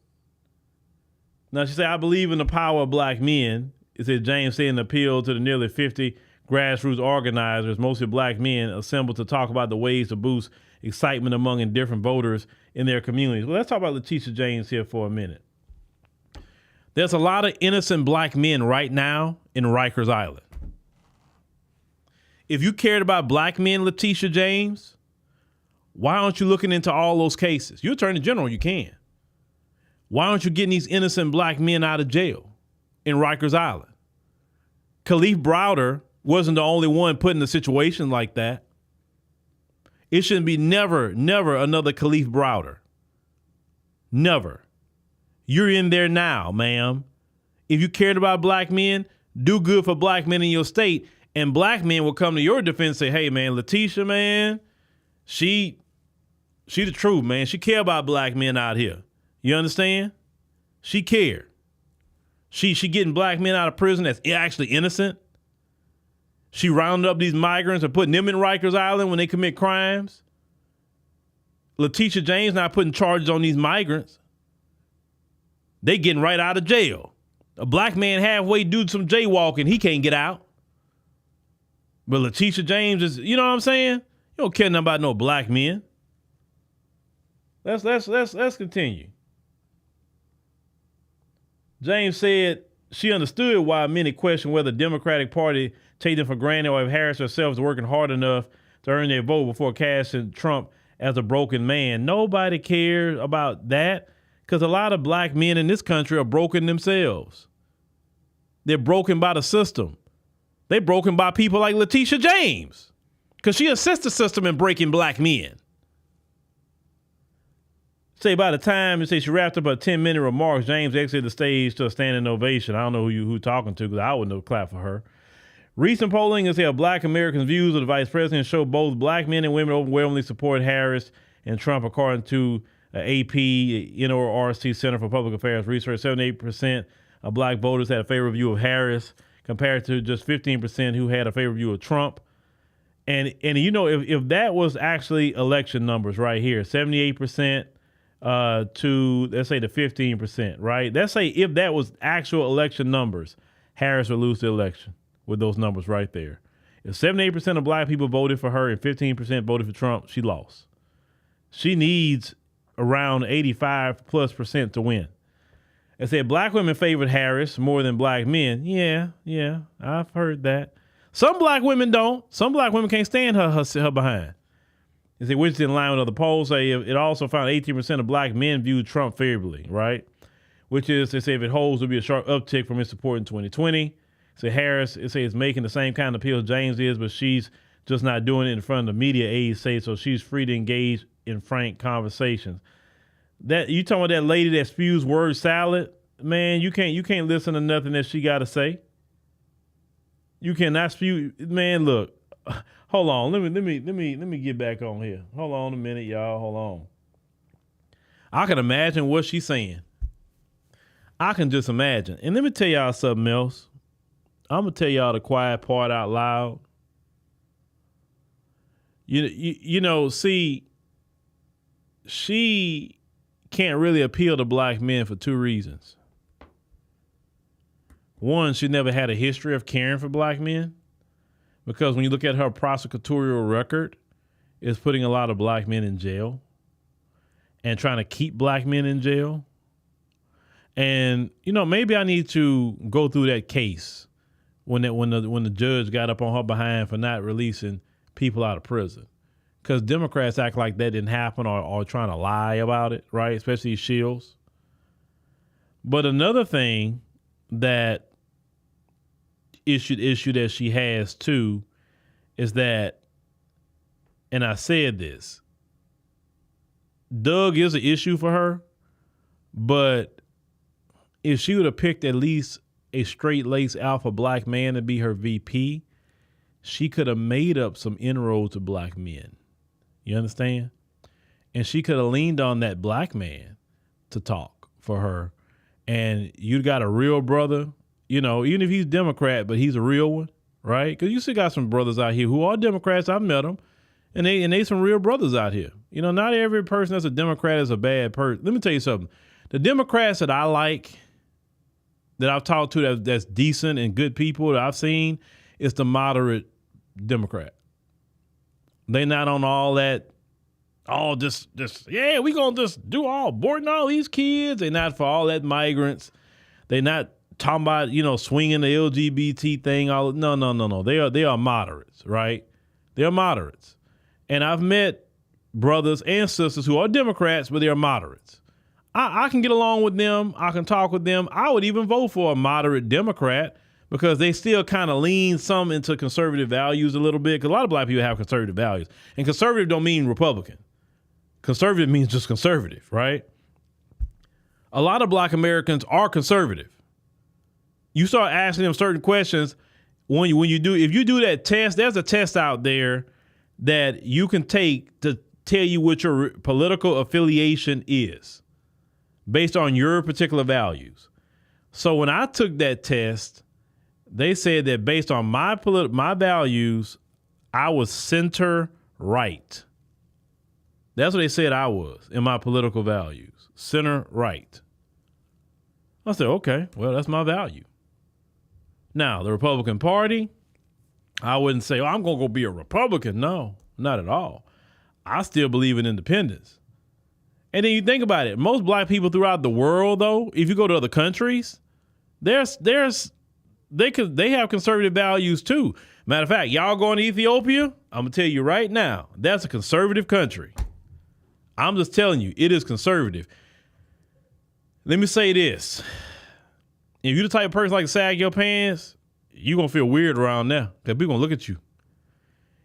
Now, she said, I believe in the power of black men. It said James said in the appeal to the nearly 50 grassroots organizers, mostly black men, assembled to talk about the ways to boost excitement among indifferent voters in their communities. Well, let's talk about Letitia James here for a minute. There's a lot of innocent black men right now in Rikers Island. If you cared about black men, Letitia James, why aren't you looking into all those cases? You're Attorney General, you can. Why aren't you getting these innocent black men out of jail in Rikers Island? Khalif Browder wasn't the only one put in a situation like that. It shouldn't be never another Khalif Browder. Never. You're in there now, ma'am. If you cared about black men, do good for black men in your state, and black men will come to your defense and say, hey, man, Letitia, man, she the truth, man. She care about black men out here. You understand? She cared. She getting black men out of prison that's actually innocent. She rounded up these migrants and putting them in Rikers Island when they commit crimes. Letitia James not putting charges on these migrants. They getting right out of jail. A black man halfway do some jaywalking, he can't get out. But Letitia James is, you know what I'm saying? You don't care nothing about no black men. Let's continue. James said she understood why many question whether the Democratic Party taken for granted or if Harris herself is working hard enough to earn their vote before casting Trump as a broken man. Nobody cares about that because a lot of black men in this country are broken themselves. They're broken by the system. They're broken by people like Letitia James because she assists the system in breaking black men. Say by the time she wrapped up her 10-minute remarks, James exited the stage to a standing ovation. I don't know who talking to because I wouldn't have clapped for her. Recent polling has held black Americans' views of the vice president show both black men and women overwhelmingly support Harris and Trump, according to AP NORC Center for Public Affairs Research. 78% of black voters had a favorable view of Harris compared to just 15% who had a favorable view of Trump. And you know, if that was actually election numbers right here, 78% to, let's say, the 15%, right? Let's say if that was actual election numbers, Harris would lose the election with those numbers right there. If 78% of black people voted for her and 15% voted for Trump, she lost. She needs around 85+% to win. It said black women favored Harris more than black men. Yeah, I've heard that. Some black women don't. Some black women can't stand her behind. It said, which is in line with other polls. Say it also found 18% of black men viewed Trump favorably, right? Which is, they say, if it holds, will be a sharp uptick from his support in 2020. So Harris, it says, is making the same kind of appeal James is, but she's just not doing it in front of the media, aides say, so she's free to engage in frank conversations. That you talking about that lady that spews word salad, man, you can't listen to nothing that she got to say. You cannot spew, man, look. Hold on, let me get back on here. Hold on a minute, y'all. Hold on. I can imagine what she's saying. I can just imagine. And let me tell y'all something else. I'm gonna tell y'all the quiet part out loud. You know, see, she can't really appeal to black men for two reasons. One, she never had a history of caring for black men, because when you look at her prosecutorial record, it's putting a lot of black men in jail and trying to keep black men in jail. And, you know, maybe I need to go through that case when the judge got up on her behind for not releasing people out of prison. Because Democrats act like that didn't happen or trying to lie about it, right? Especially Shields. But another thing that issue that she has too is that, and I said this, Doug is an issue for her, but if she would have picked at least a straight-laced alpha black man to be her VP, she could have made up some inroads to black men. You understand? And she could have leaned on that black man to talk for her. And you got a real brother, you know, even if he's Democrat, but he's a real one, right? Because you still got some brothers out here who are Democrats. I've met them. And they some real brothers out here. You know, not every person that's a Democrat is a bad person. Let me tell you something. The Democrats that I like, that I've talked to that's decent and good people that I've seen, is the moderate Democrat. They not on all that, all just yeah, we gonna just do all aborting all these kids. They not for all that migrants. They not talking about, you know, swinging the LGBT thing. No. They are moderates, right? They are moderates. And I've met brothers and sisters who are Democrats, but they are moderates. I can get along with them. I can talk with them. I would even vote for a moderate Democrat because they still kind of lean some into conservative values a little bit. Because a lot of black people have conservative values. And conservative don't mean Republican. Conservative means just conservative, right? A lot of black Americans are conservative. You start asking them certain questions if you do that test, there's a test out there that you can take to tell you what your political affiliation is based on your particular values. So when I took that test, they said that based on my values, I was center right. That's what they said I was in my political values. Center right. I said, okay, well, that's my value. Now, the Republican Party, I wouldn't say, I'm going to go be a Republican. No, not at all. I still believe in independence. And then you think about it. Most black people throughout the world, though, if you go to other countries, they have conservative values too. Matter of fact, y'all going to Ethiopia, I'm going to tell you right now, that's a conservative country. I'm just telling you, it is conservative. Let me say this. If you're the type of person like to sag your pants, you're going to feel weird around there because people going to look at you.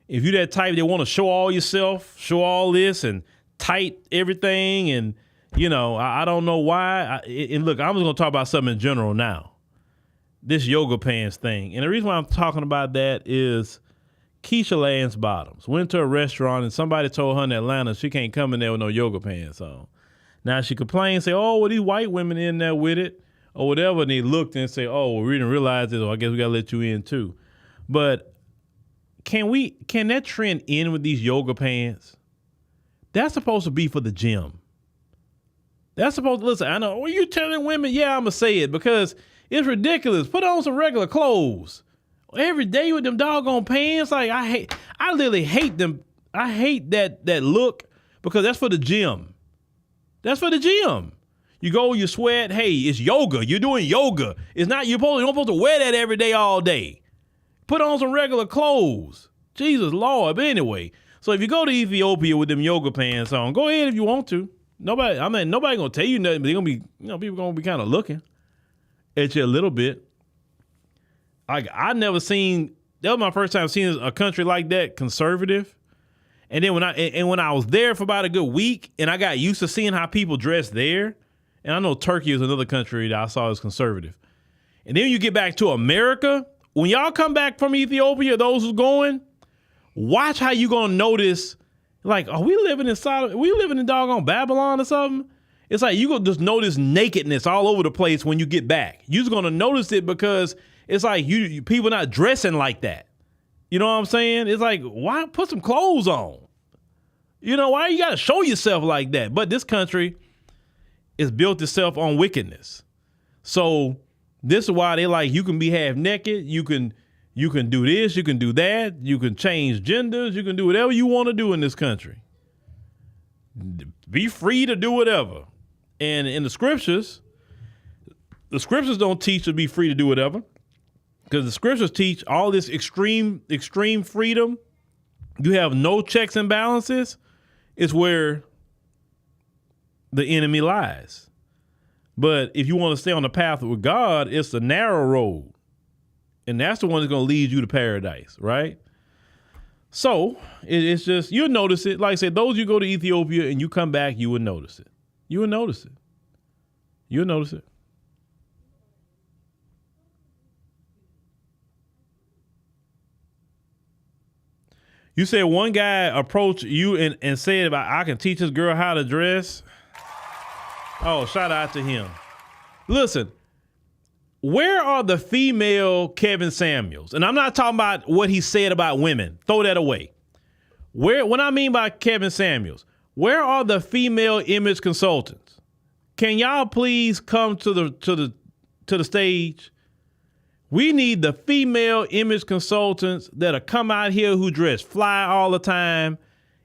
If you're that type that want to show all yourself, show all this and tight everything and, I don't know why. And look, I'm just going to talk about something in general now. This yoga pants thing. And the reason why I'm talking about that is Keisha Lance Bottoms went to a restaurant and somebody told her in Atlanta she can't come in there with no yoga pants on. Now she complained, say, oh, well, these white women in there with it or whatever. And they looked and say, oh, well, we didn't realize this. I guess we got to let you in too. But can that trend end with these yoga pants? That's supposed to be for the gym. That's supposed to, listen, I know, well, you telling women, yeah, I'm going to say it because it's ridiculous. Put on some regular clothes. Every day with them doggone pants. Like I literally hate them. I hate that look because that's for the gym. That's for the gym. You go, you sweat. Hey, it's yoga. You're doing yoga. It's not, you're not supposed to wear that every day, all day. Put on some regular clothes. Jesus Lord. But anyway, so if you go to Ethiopia with them yoga pants on, go ahead if you want to. Nobody gonna tell you nothing, but they're gonna be, people gonna be kind of looking at you a little bit. I never seen, that was my first time seeing a country like that conservative. And then when I was there for about a good week and I got used to seeing how people dress there, and I know Turkey is another country that I saw as conservative. And then you get back to America, when y'all come back from Ethiopia, those who's going, watch how you gonna notice, like, are we living in doggone Babylon or something? It's like you gonna just notice nakedness all over the place when you get back. You're just gonna notice it because it's like you people not dressing like that. You know what I'm saying? It's like, why put some clothes on? Why you gotta show yourself like that? But this country is built itself on wickedness. So this is why they like, you can be half naked, you can do this, you can do that, you can change genders, you can do whatever you want to do in this country. Be free to do whatever. And in the scriptures don't teach to be free to do whatever. Because the scriptures teach all this extreme freedom. You have no checks and balances. It's where the enemy lies. But if you want to stay on the path with God, it's the narrow road. And that's the one that's going to lead you to paradise, right? So it's just, you'll notice it. Like I said, those you go to Ethiopia and you come back, you will notice it. You will notice it. You'll notice it. You said one guy approached you and said, I can teach this girl how to dress. Oh, shout out to him. Listen, where are the female Kevin Samuels? And I'm not talking about what he said about women. Throw that away. What I mean by Kevin Samuels, where are the female image consultants? Can y'all please come to the stage? We need the female image consultants that'll come out here who dress fly all the time.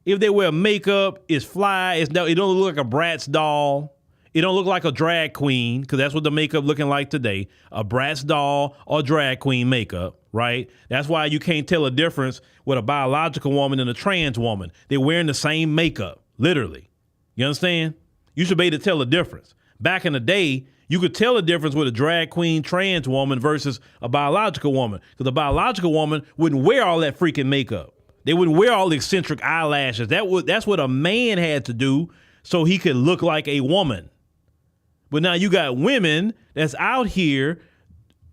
If they wear makeup, it's fly. It don't look like a Bratz doll. It don't look like a drag queen, because that's what the makeup looking like today. A Bratz doll or drag queen makeup, right? That's why you can't tell a difference with a biological woman and a trans woman. They're wearing the same makeup, literally. You understand? You should be able to tell the difference. Back in the day, you could tell the difference with a drag queen trans woman versus a biological woman, because a biological woman wouldn't wear all that freaking makeup. They wouldn't wear all the eccentric eyelashes. That's what a man had to do so he could look like a woman. But now you got women that's out here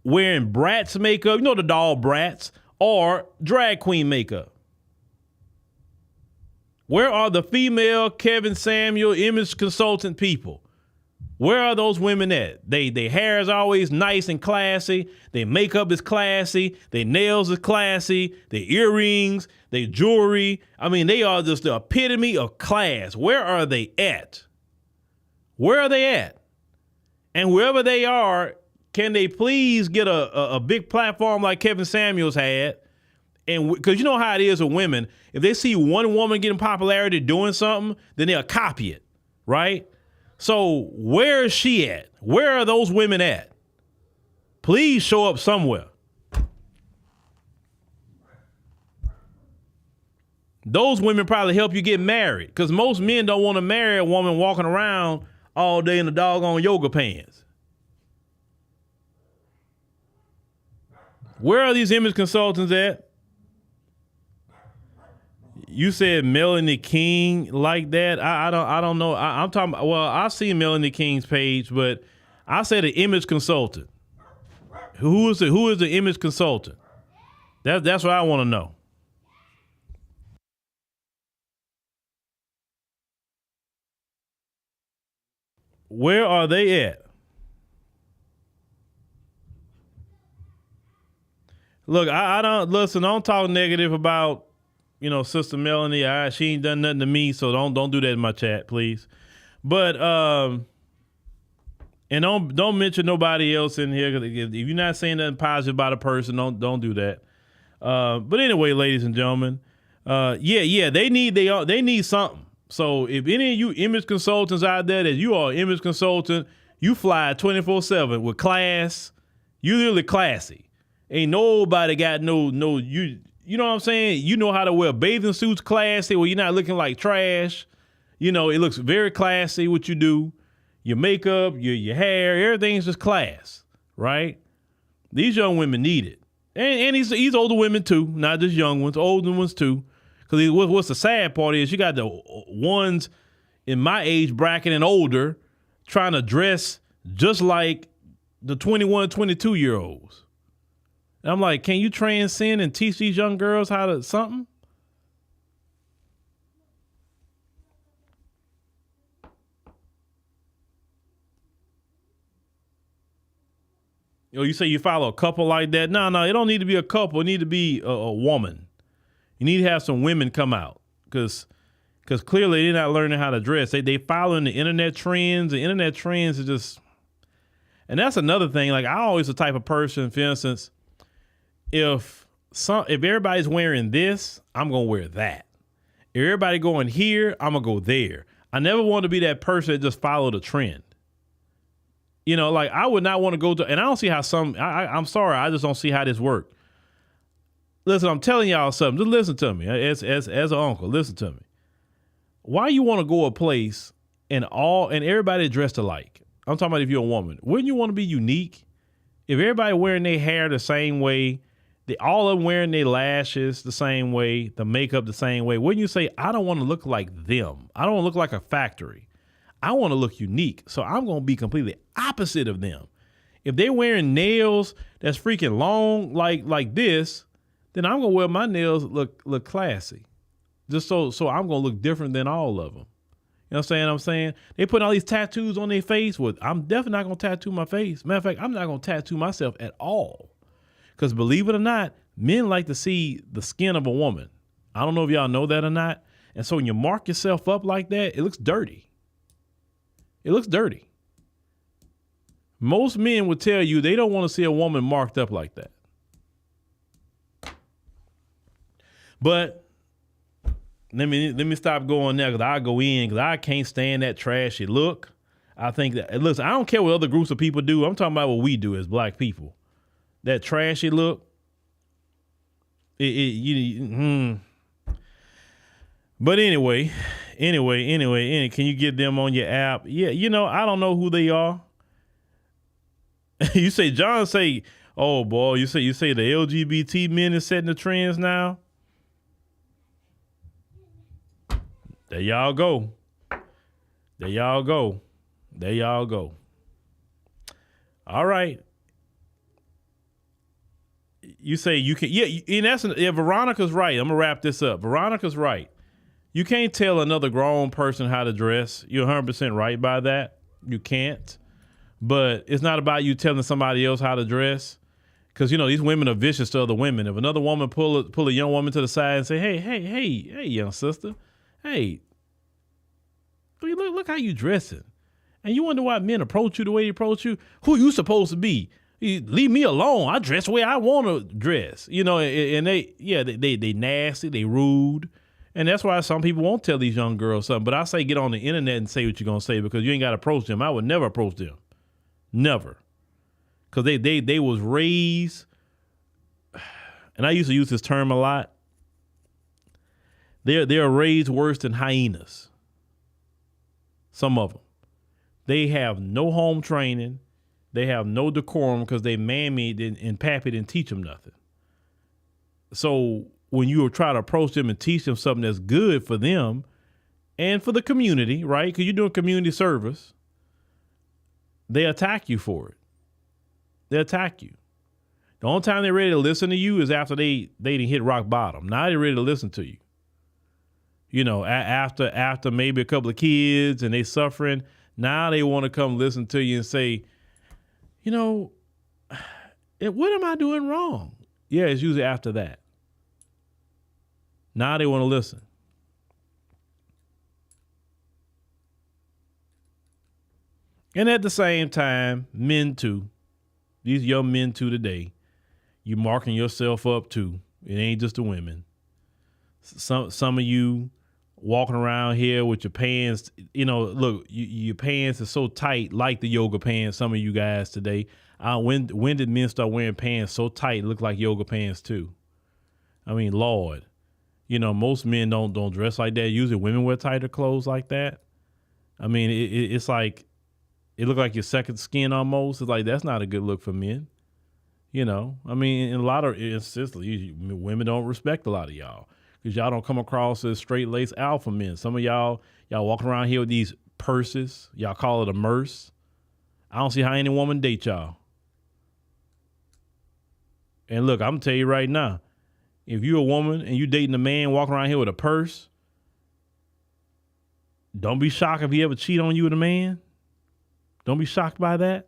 wearing Bratz makeup, the doll Bratz, or drag queen makeup. Where are the female Kevin Samuel image consultant people? Where are those women at? Their hair is always nice and classy. Their makeup is classy. Their nails is classy. Their earrings, their jewelry. I mean, they are just the epitome of class. Where are they at? Where are they at? And wherever they are, can they please get a big platform like Kevin Samuels had? And because you know how it is with women, if they see one woman getting popularity doing something, then they'll copy it, right? So where is she at? Where are those women at? Please show up somewhere. Those women probably help you get married because most men don't want to marry a woman walking around all day in the doggone yoga pants. Where are these image consultants at? You said Melanie King like that. I don't know. I'm talking. Well, I see Melanie King's page, but I said an image consultant. Who is the image consultant? That's what I want to know. Where are they at? Look, I don't listen. Don't talk negative about, Sister Melanie. She ain't done nothing to me, so don't do that in my chat, please. But and don't mention nobody else in here. Cause if you're not saying nothing positive about a person, don't do that. But anyway, ladies and gentlemen, they need something. So if any of you image consultants out there that you are an image consultant, you fly 24/7 with class. You really classy. Ain't nobody got no you know what I'm saying? You know how to wear bathing suits classy where you're not looking like trash. It looks very classy what you do. Your makeup, your hair, everything's just class, right? These young women need it. And he's older women too, not just young ones, older ones too. Because what's the sad part is you got the ones in my age bracket and older trying to dress just like the 21, 22-year-olds. And I'm like, can you transcend and teach these young girls how to something? You say you follow a couple like that? No, it don't need to be a couple. It need to be a woman. You need to have some women come out because clearly they're not learning how to dress. They following the internet trends. The internet trends are just, and that's another thing. Like I always the type of person, for instance, if everybody's wearing this, I'm gonna wear that. If everybody going here, I'm gonna go there. I never want to be that person that just follow the trend. Like I would not want to go to, and I don't see how I'm sorry, I just don't see how this works. Listen, I'm telling y'all something. Just listen to me. As an uncle, listen to me. Why you want to go a place and everybody dressed alike? I'm talking about if you're a woman. Wouldn't you want to be unique? If everybody wearing their hair the same way, all of them wearing their lashes the same way, the makeup the same way, wouldn't you say, I don't want to look like them. I don't want to look like a factory. I want to look unique. So I'm going to be completely opposite of them. If they're wearing nails that's freaking long like this, then I'm going to wear my nails look classy. Just so I'm going to look different than all of them. You know what I'm saying? They put all these tattoos on their face. I'm definitely not going to tattoo my face. Matter of fact, I'm not going to tattoo myself at all. Because believe it or not, men like to see the skin of a woman. I don't know if y'all know that or not. And so when you mark yourself up like that, it looks dirty. It looks dirty. Most men would tell you they don't want to see a woman marked up like that. But let me stop going there because I go in because I can't stand that trashy look. I think that, listen, I don't care what other groups of people do. I'm talking about what we do as black people. That trashy look. But anyway, can you get them on your app? Yeah, I don't know who they are. You say, John say, oh boy, you say the LGBT men is setting the trends now. There y'all go. All right. You say you can, in essence, Veronica's right. I'm gonna wrap this up. Veronica's right. You can't tell another grown person how to dress. You're 100% right by that. You can't. But it's not about you telling somebody else how to dress. Because, these women are vicious to other women. If another woman pull a young woman to the side and say, hey, young sister, hey, look how you dressing. And you wonder why men approach you the way they approach you. Who you supposed to be? Leave me alone. I dress the way I want to dress. And they nasty, they rude. And that's why some people won't tell these young girls something. But I say get on the internet and say what you're going to say because you ain't got to approach them. I would never approach them. Never. Because they was raised, and I used to use this term a lot, they're raised worse than hyenas. Some of them. They have no home training. They have no decorum because they mammy and pappy didn't teach them nothing. So when you try to approach them and teach them something that's good for them and for the community, right? Because you're doing community service, they attack you for it. They attack you. The only time they're ready to listen to you is after they didn't hit rock bottom. Now they're ready to listen to you. After maybe a couple of kids and they suffering, now they want to come listen to you and say, what am I doing wrong? Yeah, it's usually after that. Now they want to listen. And at the same time, men too. These young men too today, you marking yourself up too. It ain't just the women. Some of you walking around here with your pants, look, your pants are so tight, like the yoga pants. Some of you guys today, when did men start wearing pants so tight, look like yoga pants too? I mean, Lord, most men don't dress like that. Usually women wear tighter clothes like that. I mean, it's like, it looked like your second skin almost. It's like, that's not a good look for men. I mean, in a lot of instances, women don't respect a lot of y'all because y'all don't come across as straight-laced alpha men. Some of y'all walking around here with these purses. Y'all call it a merce. I don't see how any woman date y'all. And look, I'm going to tell you right now, if you're a woman and you dating a man walking around here with a purse, don't be shocked if he ever cheat on you with a man. Don't be shocked by that.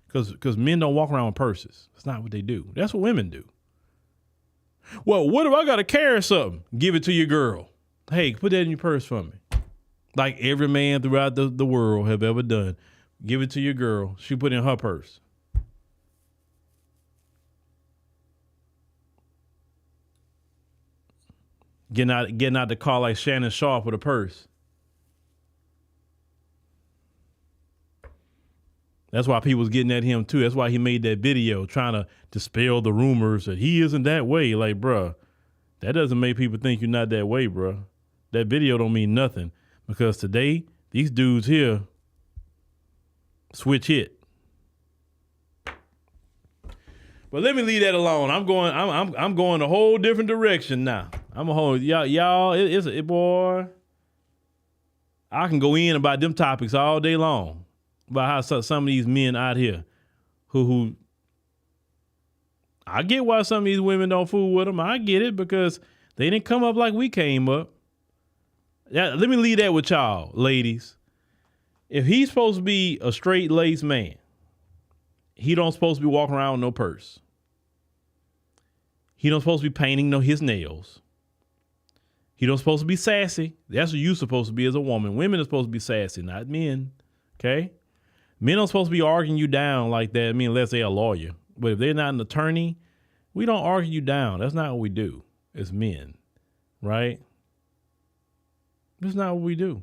Because men don't walk around with purses. That's not what they do. That's what women do. Well, what if I got to carry something? Give it to your girl. Hey, put that in your purse for me. Like every man throughout the world have ever done. Give it to your girl. She put it in her purse. Getting out the car like Shannon Sharp with a purse. That's why people was getting at him too. That's why he made that video trying to dispel the rumors that he isn't that way. Like, bruh, that doesn't make people think you're not that way, bruh. That video don't mean nothing because today these dudes here switch hit. But let me leave that alone. I'm going a whole different direction now. I'm a whole y'all. Boy. I can go in about them topics all day long. About how some of these men out here who I get why some of these women don't fool with them. I get it because they didn't come up like we came up. Yeah, let me leave that with y'all, ladies. If he's supposed to be a straight-laced man, he don't supposed to be walking around with no purse. He don't supposed to be painting his nails. He don't supposed to be sassy. That's what you supposed to be as a woman. Women are supposed to be sassy, not men. Okay? Men aren't supposed to be arguing you down like that. I mean, unless they're a lawyer. But if they're not an attorney, we don't argue you down. That's not what we do as men, right? That's not what we do.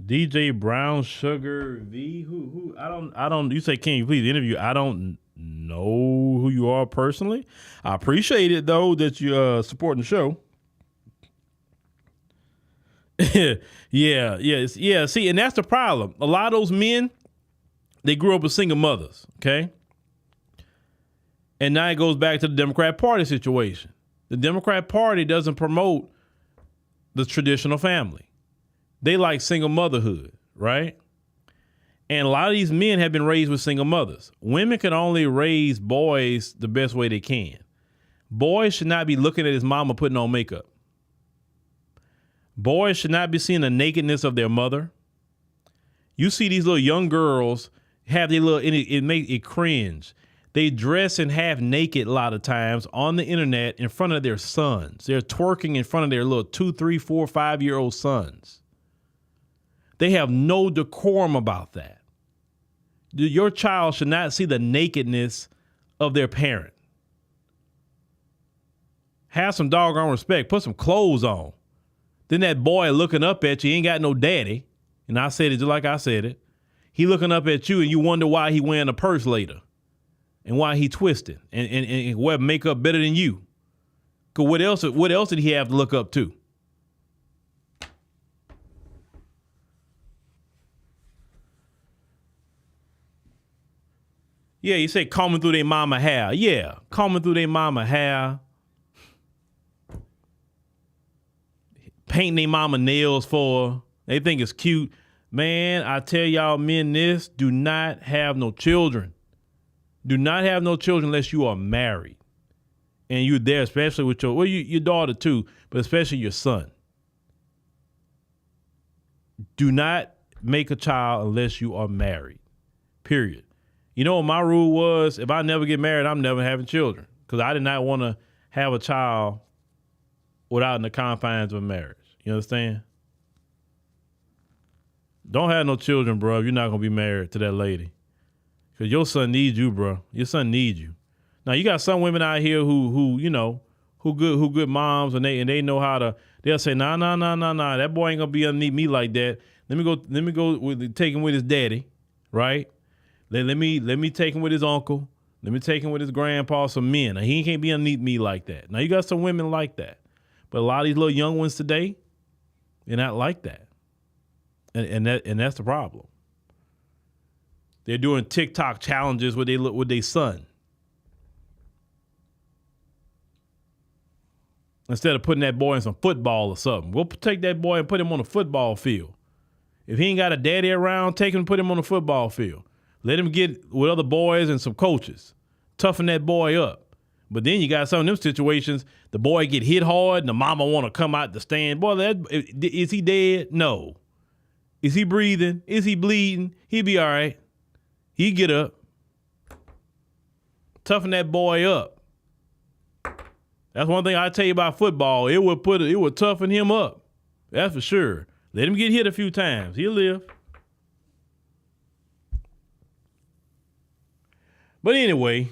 DJ Brown Sugar V, who I don't. You say, can you please interview? I don't know who you are personally. I appreciate it though that you supporting the show. yeah. See, and that's the problem. A lot of those men, they grew up with single mothers. Okay, and now it goes back to the Democrat Party situation. The Democrat Party doesn't promote the traditional family. They like single motherhood, right? And a lot of these men have been raised with single mothers. Women can only raise boys the best way they can. Boys should not be looking at his mama putting on makeup. Boys should not be seeing the nakedness of their mother. You see these little young girls have their little, it cringe. They dress in half naked a lot of times on the internet in front of their sons. They're twerking in front of their little 2, 3, 4, 5-year-old sons. They have no decorum about that. Your child should not see the nakedness of their parent. Have some doggone respect. Put some clothes on. Then that boy looking up at you, he ain't got no daddy. And I said it just like I said it. He looking up at you and you wonder why he wearing a purse later. And why he twisted and wear makeup better than you. Cause what else did he have to look up to? Yeah, you say combing through their mama hair. Yeah, combing through their mama hair. Painting their mama nails for her. They think it's cute. Man, I tell y'all men this, do not have no children. Do not have no children unless you are married. And you're there, especially with your daughter too, but especially your son. Do not make a child unless you are married. Period. You know what my rule was? If I never get married, I'm never having children. Because I did not want to have a child without in the confines of marriage. You understand? Don't have no children, bro, if you're not going to be married to that lady. Because your son needs you, bro. Your son needs you. Now, you got some women out here who good moms, and they know how to, they'll say, nah, that boy ain't going to be underneath me like that. Let me go take him with his daddy, right? Let me take him with his uncle. Let me take him with his grandpa, some men. Now, he can't be underneath me like that. Now, you got some women like that. But a lot of these little young ones today, they're not like that. And that's the problem. They're doing TikTok challenges with their son. Instead of putting that boy in some football or something. We'll take that boy and put him on a football field. If he ain't got a daddy around, take him and put him on a football field. Let him get with other boys and some coaches. Toughen that boy up. But then you got some of them situations, the boy get hit hard and the mama want to come out the stand. Boy, is he dead? No. Is he breathing? Is he bleeding? He'll be all right. He get up. Toughen that boy up. That's one thing I tell you about football. It would toughen him up. That's for sure. Let him get hit a few times. He'll live. But anyway,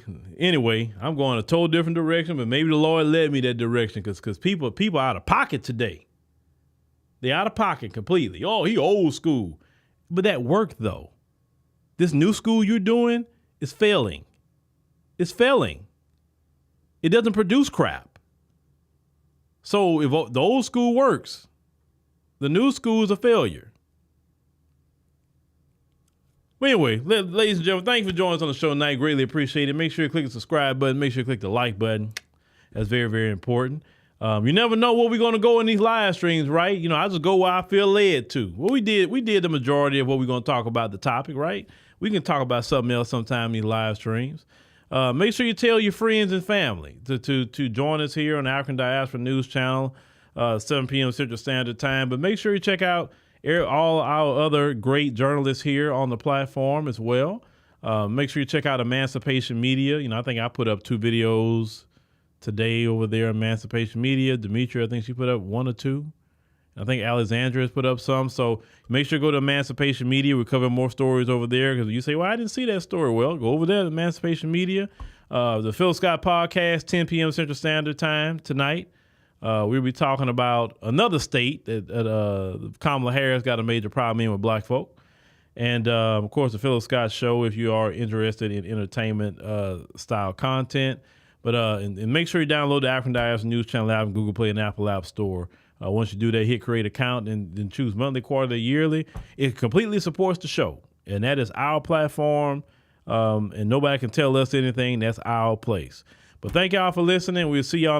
I'm going a total different direction, but maybe the Lord led me that direction because people are out of pocket today. They're out of pocket completely. Oh, he old school. But that worked, though. This new school you're doing is failing. It's failing. It doesn't produce crap. So if the old school works, the new school is a failure. But anyway, ladies and gentlemen, thank you for joining us on the show tonight. Greatly appreciate it. Make sure you click the subscribe button. Make sure you click the like button. That's very, very important. You never know where we're going to go in these live streams, right? You know, I just go where I feel led to. Well, we did the majority of what we're going to talk about, the topic, right? We can talk about something else sometime in these live streams. Make sure you tell your friends and family to join us here on the African Diaspora News Channel, 7 p.m. Central Standard Time. But make sure you check out all our other great journalists here on the platform as well. Make sure you check out Emancipation Media. You know, I think I put up 2 videos today over there, Emancipation Media. Demetria, I think she put up 1 or 2. I think Alexandra has put up some. So make sure you go to Emancipation Media. We cover more stories over there because you say, well, I didn't see that story. Well, go over there to Emancipation Media. The Phillip Scott podcast, 10 p.m. Central Standard Time tonight. We'll be talking about another state that Kamala Harris got a major problem in with black folk. And, of course, the Phillip Scott show if you are interested in entertainment style content. But and make sure you download the African Diaspora News Channel app on Google Play and Apple App Store. Once you do that, hit create account and then choose monthly, quarterly, yearly. It completely supports the show. And that is our platform. And nobody can tell us anything. That's our place. But thank y'all for listening. We'll see y'all